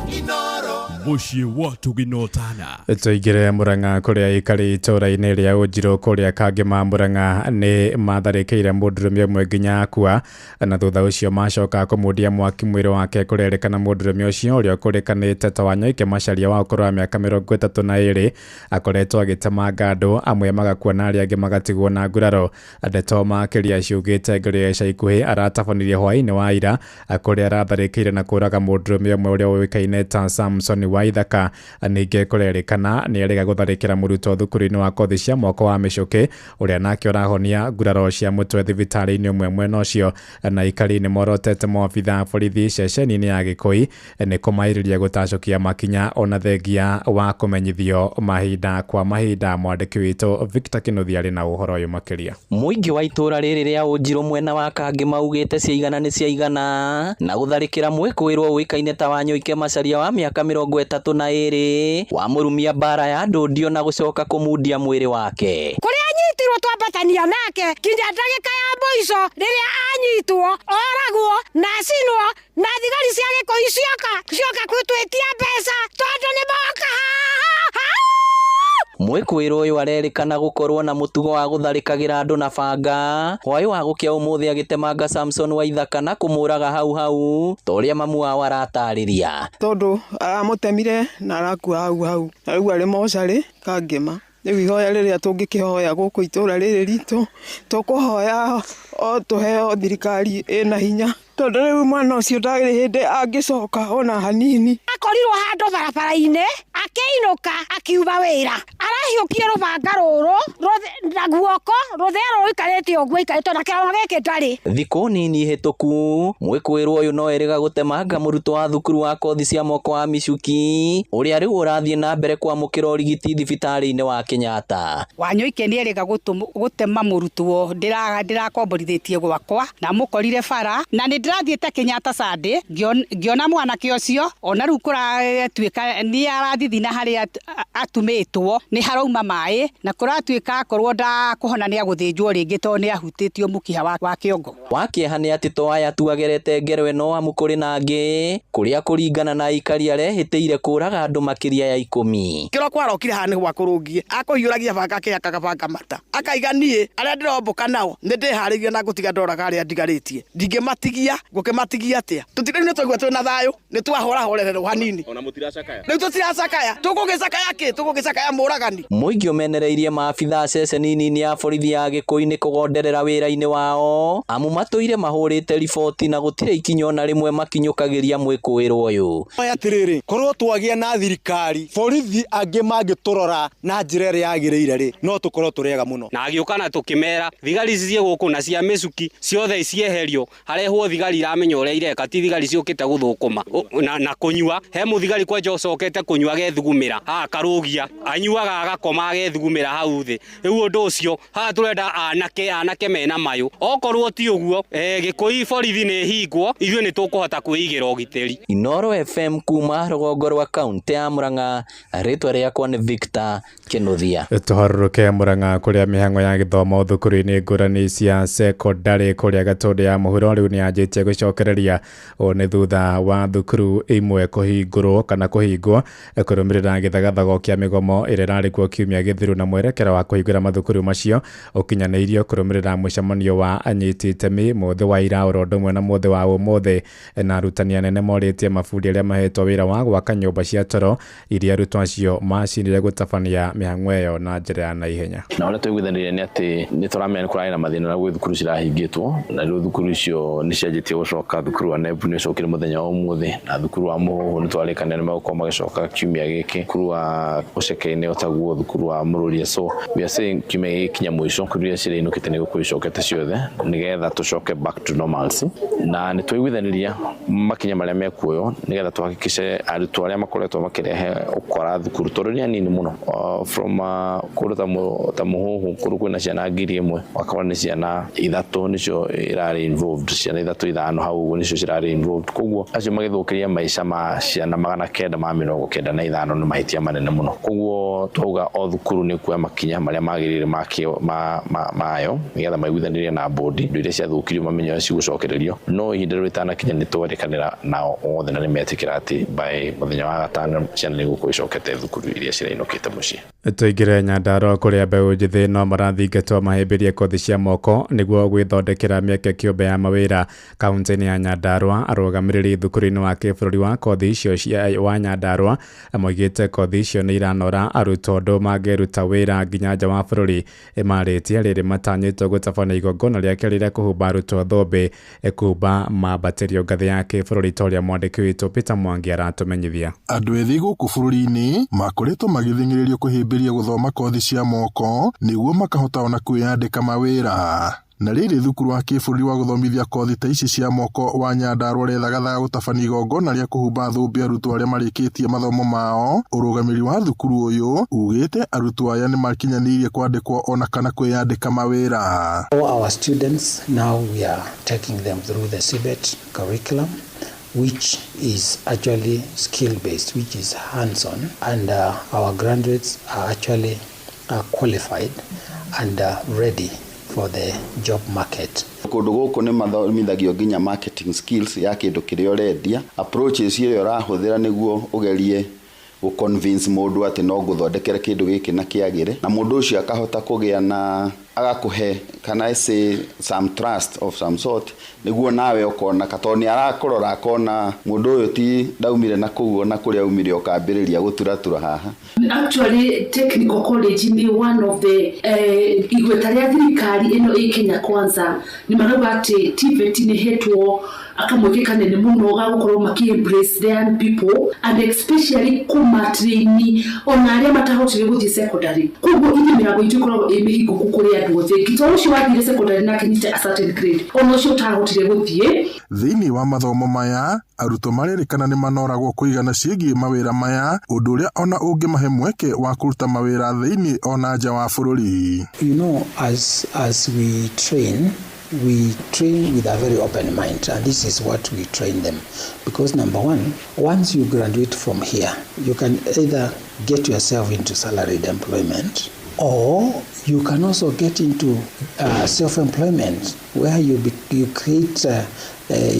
[SPEAKER 19] Inooro.
[SPEAKER 1] muciĩ wa tũginotana.
[SPEAKER 10] Tũingĩre Mũrang'a kũrĩa ikari itũũra-inĩ rĩa Ũnjirũ kũrĩa Kangema Mũrang'a nĩ matharĩkĩire mũndũrũme ũmwe nginya akua, na thutha ũcio macoka kũmũndia mwaki mwĩrĩ wake kũrerĩkana mũndũrũme ũcio ũrĩa ũkũrĩkanĩte ta Wanyoike Macharia wa ũkũrũ wa mĩaka 32 akoretwo agĩtemanga andũ, amwe magakua na arĩa angĩ magatigwo na nguraro. Ndeto makĩria ciugĩte ngũrĩra ica ikuhĩ aratabanirie hwaĩ-inĩ wa ira kũrĩa aratharĩkĩire na kũraga mũndũrũme ũmwe ũrĩa ũĩkaine ta Samson wa Ithaka. Ningĩ kũrerĩkana nĩ arega gũtharĩkĩra mũrutwo thukuru-inĩ wa kothi cia moko wa mĩcũkĩ ũrĩa nake ũrahonia nguraro cia mũtwe thibitarĩ-inĩ ũmwe mwena ũcio. Na ikari nĩ morotete maabitha borithi ceceni-inĩ ya Gĩkũi nĩ kũmaĩrĩria gũtacũkia makinya ona thengia wa kũmenyithio mahinda kwa mahinda. Mwandĩki witũ Victor Kĩnuthia arĩ na ũhoro ũyũ makĩria.
[SPEAKER 19] Mũingĩ wa itũũra rĩrĩ rĩa Ũnjirũ mwena wa Kangema ugĩte ciaigana nĩ ciaigana na gũtharĩkĩra mwĩkũĩrwo ũĩkaine ta Wanyoike Macharia wa mĩaka 32 wa mũrumia mbara ya ndũndio na gũcoka kũmundia mwĩrĩ wake.
[SPEAKER 20] Kũrĩa anyitirwo twambatania nake kinya ndagĩka ya mũico rĩrĩa anyitwo oragwo na acinwo na thigari cia Gĩkũi cioka gwĩtwĩtia mbeca tondũ nĩ moka
[SPEAKER 19] mwĩkũĩrwo ũyũ arerĩkana gũkorwo na mũtugo wa gũtharĩkagĩra andũ na banga. Hwaĩ wa gũkĩa ũmũthĩ agĩtemanga Samson wa Ithaka na kũmũraga hau ta ũrĩa mamu wao aratarĩria.
[SPEAKER 11] Tondũ aramũtemire na arakua hau na rĩu arĩ mocarĩ Kangema. Rĩu ihoya rĩrĩa tũngĩkĩhoya gũkũ itũũra rĩrĩ ritũ tũkũhoya o tũheo thirikari ĩna hinya, tondũ rĩu mwana ũcio ndarĩ hĩndĩ angĩcoka ona hanini.
[SPEAKER 20] Akorirwo handũ barabara-inĩ akĩinũka akiuma wĩra, arahiũkie rũbanga rũrũ na guoko rũthĩa rũikarĩte ũguo ikarĩtwo na kĩrama gĩkĩ ndarĩ.
[SPEAKER 19] Thikũ nini hĩtũku mwĩkũĩrwo ũyũ no erĩga gũtemanga mũrutwo wa thukuru wa kothi cia moko wa mĩcuki ũrĩa rĩu ũrathiĩ na mbere kwamũkĩra ũrigiti thibitarĩ-inĩ wa Kenyatta.
[SPEAKER 21] Wanyoike nĩ erĩga gũtema mũrutwo ndĩrakomborithĩtie gwakwa na mũkorire bara na nĩ ndĩrathiĩte Kenyatta Sunday ngĩona mwanake ũcio ona rĩu kũratuĩka nĩ arathithina harĩa atumĩtwo nĩ harauma maĩ na kũratuĩka akorwo ndakũhona nĩ agũthĩnjwo rĩngĩ tondũ nĩ ahutĩtio mũkiha wa kĩongo.
[SPEAKER 19] Wakĩeha nĩ atĩ to aya tu agerete ngero ĩno amu kũrĩ na angĩ kũrĩa kũringana na aikari arehĩtĩire kũraga andũ makĩria ya 10.
[SPEAKER 22] Kĩroko arokire haha nĩ gwakũrũngie akũhiũragia banga akabanga mata akaiga niĩ arĩa ndĩromboka nao nĩ ndĩharĩirie na gũtiga ndoraga arĩa ndigarĩtie ndingĩmatigia ngũkĩmatigia atĩa. Tũtirĩ twaigua twĩna thayũ nĩ twahorahorererwo hanini ona mũtiracakaya rĩu tũtiracakaya tũgũgĩcakaya kĩ tũgũgĩcakaya mũragani.
[SPEAKER 19] Mũingĩ ũmenereirie maabitha ceceni nini ya borithi ya Gĩkũi nĩ kũgonderera wĩra-inĩ wao amu matũire mahũrĩte riboti na gũtirĩ ikinya ona rĩmwe makinyũkagĩria mwĩkũĩrwo ũyũ.
[SPEAKER 23] Atĩrĩrĩ korwo twagĩa na thirikari borithi angĩ mangĩtũrora na njĩra ĩrĩa yagĩrĩire rĩ no tũkorwo tũrĩega mũno.
[SPEAKER 24] Na agĩũka na tũkĩmera thigari ciĩ gũkũ na cia mĩcuki ciothe cieherio harehwo thigari iramenya ũrĩa ireka ti thigari ciũkĩte gũthũkũma na kũnyua he mũthigari kwanja ũcokete kũnyua agethugumĩra haha karũgia anyuaga agakoma agethugumĩra hau thĩ. Rĩu ũndũ ũcio haha tũrenda anake mena mayũ okorwo ti ũguo Gĩkũi borithi nĩ hingwo ithuĩ nĩ tũkũhota kwĩigĩra ũgitĩri.
[SPEAKER 19] Inooro FM kuma rũgongo rwa kaunti ya Mũrang'a, rĩtwa rĩakwa nĩ Victor Kĩnuthia.
[SPEAKER 10] Tũharũrũke Mũrang'a kũrĩa mĩhang'o ya gĩthomo thukuru-inĩ ngũrani cia sekondarĩ kũrĩa Gatũndũ ya mũhuro rĩu nĩ yanjĩtie gũcokereria nĩ thutha wa thukuru imwe kũhingũrwo kana kũhingwo kũrũmĩrĩra gĩthagathago kĩa mĩgomo ĩrĩa ĩrarĩ kuo kiumia gĩthiru na mwerekera wa kũhingũra mathukuru macio ũkinyanĩirio kũrũmĩrĩra mũcemanio wa anyiti itemi mũthĩ wa ira oro ũndũ ũmwe na mũthĩ wa ũmũthĩ. Na arutani anene morĩtie mabundi arĩa mahetwo wĩra wa gwaka nyũmba cia toro iria arutwo acio macinire gũtabania mĩhang'o ĩyo na njĩra ya naihenya.
[SPEAKER 13] Na ũrĩa tũiguithanĩirie nĩ atĩ nĩ tũramenya kũrarĩ na mathĩna na gwĩ thukuru cirahingĩtwo na rĩu thukuru icio nĩ cianjĩtie gũcoka. Thukuru wa Nebu nĩ ũcokire mũthenya wa ũmũthĩ na thukuru wa Mũhũhũ nĩ twarĩkanĩire nĩ megũkorwo magĩcoka kiumia gĩkĩ. Thukuru wa Ũceke-inĩ otaguo thukuru wa Mũrũria. So we are saying kiumia gĩkĩ kinya mũico thukuru iria cirĩinũkĩte nĩ gũkorwo icokete ciothe nĩgetha tũcoke back to normalcy. Na nĩ twaiguithanĩria makinya marĩa mekuoywo nĩgetha tũhakikice arutwo arĩa makoretwo makĩrehe ũkora thukuru tondũ nĩ anini mũno from kũndũ ta Mũhũhũ kũndũ kwĩna ciana 1,000 wakawa nĩ ciana 3 nĩcio irarĩ involved ciana 3 ithano hau nicio cirari involved koguo acio magithukiria maica ma ciana 995 nĩ mahĩtia manene mũno koguo twauga o thukuru nĩ kuoya makinya marĩa magĩrĩire mayo nĩgetha maiguithanirie na board indo iria ciathukirio mamenyo cigũcokererio no ihinda rĩu rĩtanakinya nĩ twarikanĩra nao othe na nĩ metĩkĩra atĩ by mũthenya wa gatano ciana nĩ gũkorwo icokete thukuru iria cirainũkĩte mũciĩ.
[SPEAKER 10] Tũingĩre Nyandarua kũrĩa mbeũ njĩthĩ no marathingatwo mahĩmbĩrie kothi cia moko nĩguo gwĩthondekera mĩeke kĩũmbe ya mawĩra kaunti-inĩ ya Nyandarua. Arũgamĩrĩri thukuru-inĩ wa kĩbũrũri wa kothi icio wa Nyandarua moigĩte kothi icio nĩ iranora arutwo andũ mangĩruta wĩra nginya nja wa bũrũri. Marĩtia rĩrĩ matanyĩtwo gũtabana igongona rĩake rĩrĩa kũhumba arutwo thũmbĩ kuumba mambatĩrio ngathĩ ya kĩbũrũri ta ũrĩa mwandĩki witũ Peter Mwangi aratũmenyithia.
[SPEAKER 6] Andũ ethĩ gũkũ bũrũri-inĩ makoretwo magĩthingĩrĩrio kũhĩmbĩria gũthoma kothi cia moko nĩguo makahota ona kwĩyandĩka mawĩra. Na rĩrĩ thukuru wa kĩbũrũri wa gũthomithia kothi ta ici cia moko wa Nyandarua rethagathaga gũtabania igongona rĩa kũhumba thũmbĩ arutwo arĩa marĩkĩtie mathomo mao. Ũrũgamĩrĩri wa thukuru ũyũ ugĩte arutwo aya nĩ makinyanĩirie kwandĩkwo ona kana kwĩyandĩka mawĩra.
[SPEAKER 14] For our students now we are taking them through the CBET curriculum, which is actually skill-based, which is hands-on, and our graduates are actually qualified and ready for the job market.
[SPEAKER 7] Kũndũ gũkũ nĩ mathomithagio nginya marketing skills ya kĩndũ kĩrĩa ũrendia, approaches iria ũrahũthĩra nĩguo ũgerie gũconvince mũndũ atĩ no gũthondekera kĩndũ gĩkĩ na kĩagĩre, na mũndũ ũcio akahota kũgĩa na agakuhe kana say some trust of some sort nĩguo nawe ũkona katoni arakũrora akona mũndũ ũyũ ti ndaumire na kũguo na kũrĩa umire ũkambĩrĩria gũturatura haha.
[SPEAKER 8] Actually technical college ni one of the igweta rĩa thirikari ĩno ĩ Kenya Kwanza nĩ marauga atĩ TVET nĩ hetwo akamweke kanene mũno ga gũkorwo maki embrace the young people and especially kuma trainee ona arĩa matahotire gũthiĩ secondary. Koguo ithĩ mĩrango itũ ĩkoragwo ĩ mĩhingũku kũrĩ andũ othe. Gĩtoro ũcio wathire secondary na kinyite a certain grade ona ũcio ũtahotire gũthiĩ.
[SPEAKER 6] Thĩinĩ wa mathomo maya arutwo marerĩkana nĩ manoragwo kũigana ciĩgiĩ mawĩra maya, ũndũ ũrĩa ona ũngĩmahe mweke wa kũruta mawĩra thĩinĩ ona nja wa bũrũri.
[SPEAKER 14] You know, as we train with a very open mind, and this is what we train them, because number one, once you graduate from here, you can either get yourself into salaried employment, or you can also get into self-employment, where you create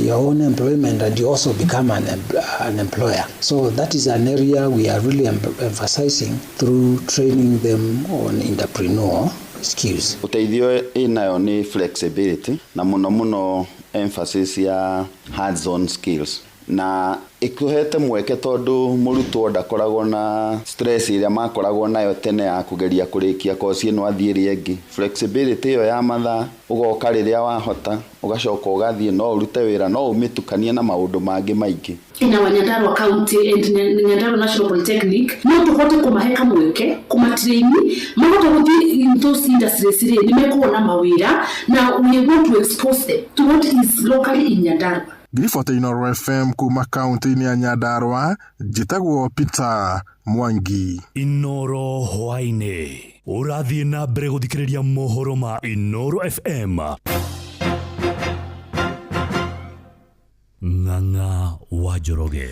[SPEAKER 14] your own employment and you also become an employer. So that is an area we are really emphasizing through training them on entrepreneur skills.
[SPEAKER 7] Uteithio inayo ni flexibility na muno emphasis ya hands-on skills. Na ikuhete mweke tondu murutwo ndakoragwo na stress iria makoragwo nayo tene ya kugeria kurikia kosi ino athie riengi. Flexibility yo ya mathaa ugoka riria wahota ugacoka ugathie no urute wira no umitukanie na maundu mangi maingi.
[SPEAKER 8] Ina wa Nyandarua County and Nyandarua National Polytechnic no tuhote kumaheka mweke kumatraini mahote guthi in those industries ni mekuona mawira. Now we want to expose them to what is locally in Nyandarua.
[SPEAKER 6] Grifota Inoro FM kuma kaunti-inĩ ya Nyandarua, njĩtagwo Peter Mwangi.
[SPEAKER 9] Inoro hwainĩ ũrathiĩ na mbere gũthikĩrĩria mohoro ma Inoro FM. Ng'ang'a wa Njoroge.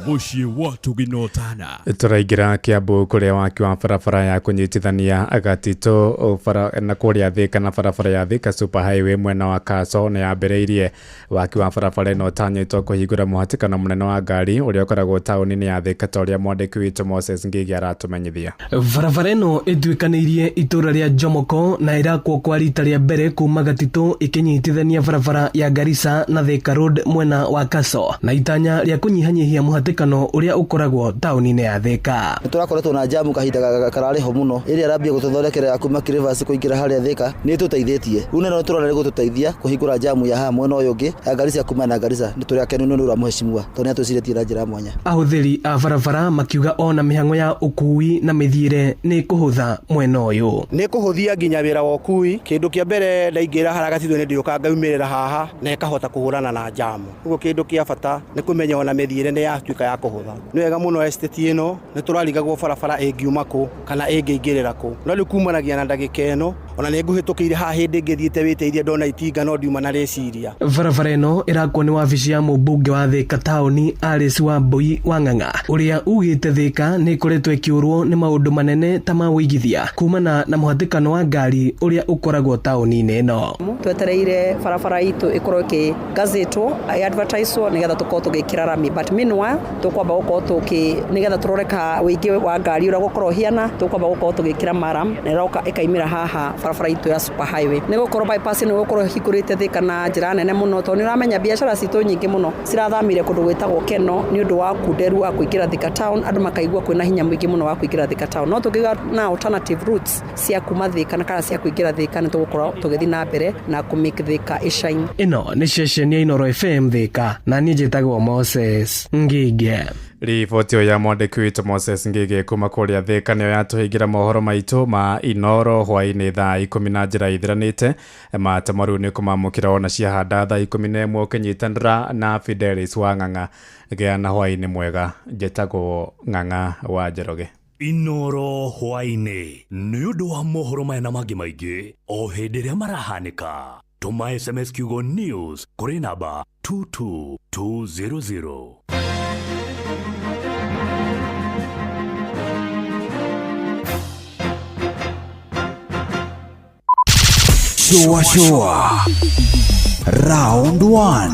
[SPEAKER 9] Muciĩ watu ginotana.
[SPEAKER 10] Tũraingĩra Kiambu kũrĩa waki wa barabara ya kũnyitithania Gatito na kũrĩa Thika na barabara ya Thika Super Highway mwena wa Kaso nĩ yambĩrĩirie. Waki wa barabara ĩno ũtanyĩtwo kũhingũra mũhatĩkano mũnene wa ngari ũrĩa ũkoragwo taũni-inĩ ya Thika ta ũrĩa mwandĩki witũ Moses Ngigi aratũmenyithia.
[SPEAKER 2] Barabara ĩno ĩtuĩkanĩirie itũra rĩa Jomoko na ĩrakwo kwa rita rĩa mbere kuma Gatito ĩkĩnyitithania barabara ya Garissa na Thika Road mwena wa Kaso na itanya rĩa kũnyihanyihia mũhatĩkano ũrĩa ũkoragwo taũni-inĩ ya Thika.
[SPEAKER 12] Tũrakoretwo na jamu kahinda kararĩ ho mũno ĩrĩa arambia gũtũthondekera kuma Kĩrĩvasi kũingĩra harĩa Thika nĩ tũteithĩtie. Rĩu no tũrona nĩ gũtũteithia kũhingũra jamu ya haha mwena ũyũ ũngĩ ya Garissa kuma na Garissa nĩ tũrĩa kenu nĩ ũra mũhecimua tondũ nĩ tũcirĩtie na njĩra mwanya.
[SPEAKER 2] Ahũthĩri a barabara makiuga ona mĩhang'o ya ũkui na mĩthiĩre nĩ kũhũtha mwena ũyũ.
[SPEAKER 22] Nĩ kũhũthia nginya wĩra wa ũkui. Kĩndũ kĩa mbere ndaingĩra harĩa Gatito nĩ ndĩũka ngaumĩrĩra haha na ĩkahota kũhũrana na jamu. Ũguo kĩndũ kĩa bata nĩ kũmenya ona ona methiire nĩ yatuĩka ya kũhũtha. Nĩ wega mũno estate ĩno nĩ tũrarigagwo barabara ĩngiuma kũ kana ĩngĩingĩrĩra kũ. No rĩu kumanagia na ndagĩka ĩno ona nĩ ngũhĩtũkĩire haha hĩndĩ ngĩthiĩte wĩteithia ndona itinga no ndiuma na rĩciria.
[SPEAKER 3] Barabara ĩno ĩrakwo nĩ wabici ya mũmbunge wa Thika taũni Alice Wambui wa Ng'ang'a, ũrĩa ugĩte Thika nĩ ĩkoretwo ĩkĩũrwo nĩ maũndũ manene ta ma wĩigithia kumana na mũhatĩkano wa ngari ũrĩa ũkoragwo taũni-inĩ ĩno.
[SPEAKER 4] Twetereire barabara itũ ĩkorwo ĩkĩgazetwo advertisewo nĩgetha tũkorwo tũgĩkĩra rami, but meanwhile tũkwamba gũkorwo nĩgetha tũroreka wĩingĩ wa ngari ũrĩa gũkorwo hiana, tũkwamba gũkorwo tũgĩkĩra maram na ĩroka ĩkaimĩra haha barabara itũ ya super highway. Nĩ gũkorwo bypass nĩ gũkorwo hingũrĩte Thika na njĩra nene mũno, tondũ nĩ ũramenya biacara citũ nyingĩ mũno cirathamire kũndũ gwĩtagwo Keno nĩ ũndũ wa kunderu wa kũingĩra Thika town, andũ makaigua kwĩna hinya mũingĩ mũno wa kũingĩra Thika town. No tũngĩgĩa na alternative routes cia kuma Thika na kana cia kũingĩra Thika nĩ tũgũkorwo tũgĩthiĩ na mbere na kũmake Thika ĩshine. Ĩno
[SPEAKER 3] nĩ ceceni ya Inooro FM Thika na niĩ njĩtagwo Moses Ngige.
[SPEAKER 10] Riboti ya mwandĩki witũ Moses Ngige kuma kũrĩa Thika nĩyo yatũhingĩra mohoro maitũ ma Inooro hwaĩ-inĩ thaa 10 na njĩra ithiranĩte. Matemo rĩu nĩ kũmamũkĩra ona ciahanda thaa 11 ũkĩnyitanĩra na Fidelis wa Ng'ang'a. Gĩa na hwaĩ-inĩ mwega, njĩtagwo Ng'ang'a wa Njoroge.
[SPEAKER 9] Inooro hwaĩ-inĩ nĩ ũndũ wa mohoro maya na mangĩ maingĩ o hĩndĩ ĩrĩa marahanĩka. Tũma SMS kiugo news kũrĩ namba 22200.
[SPEAKER 1] Shua Round 1.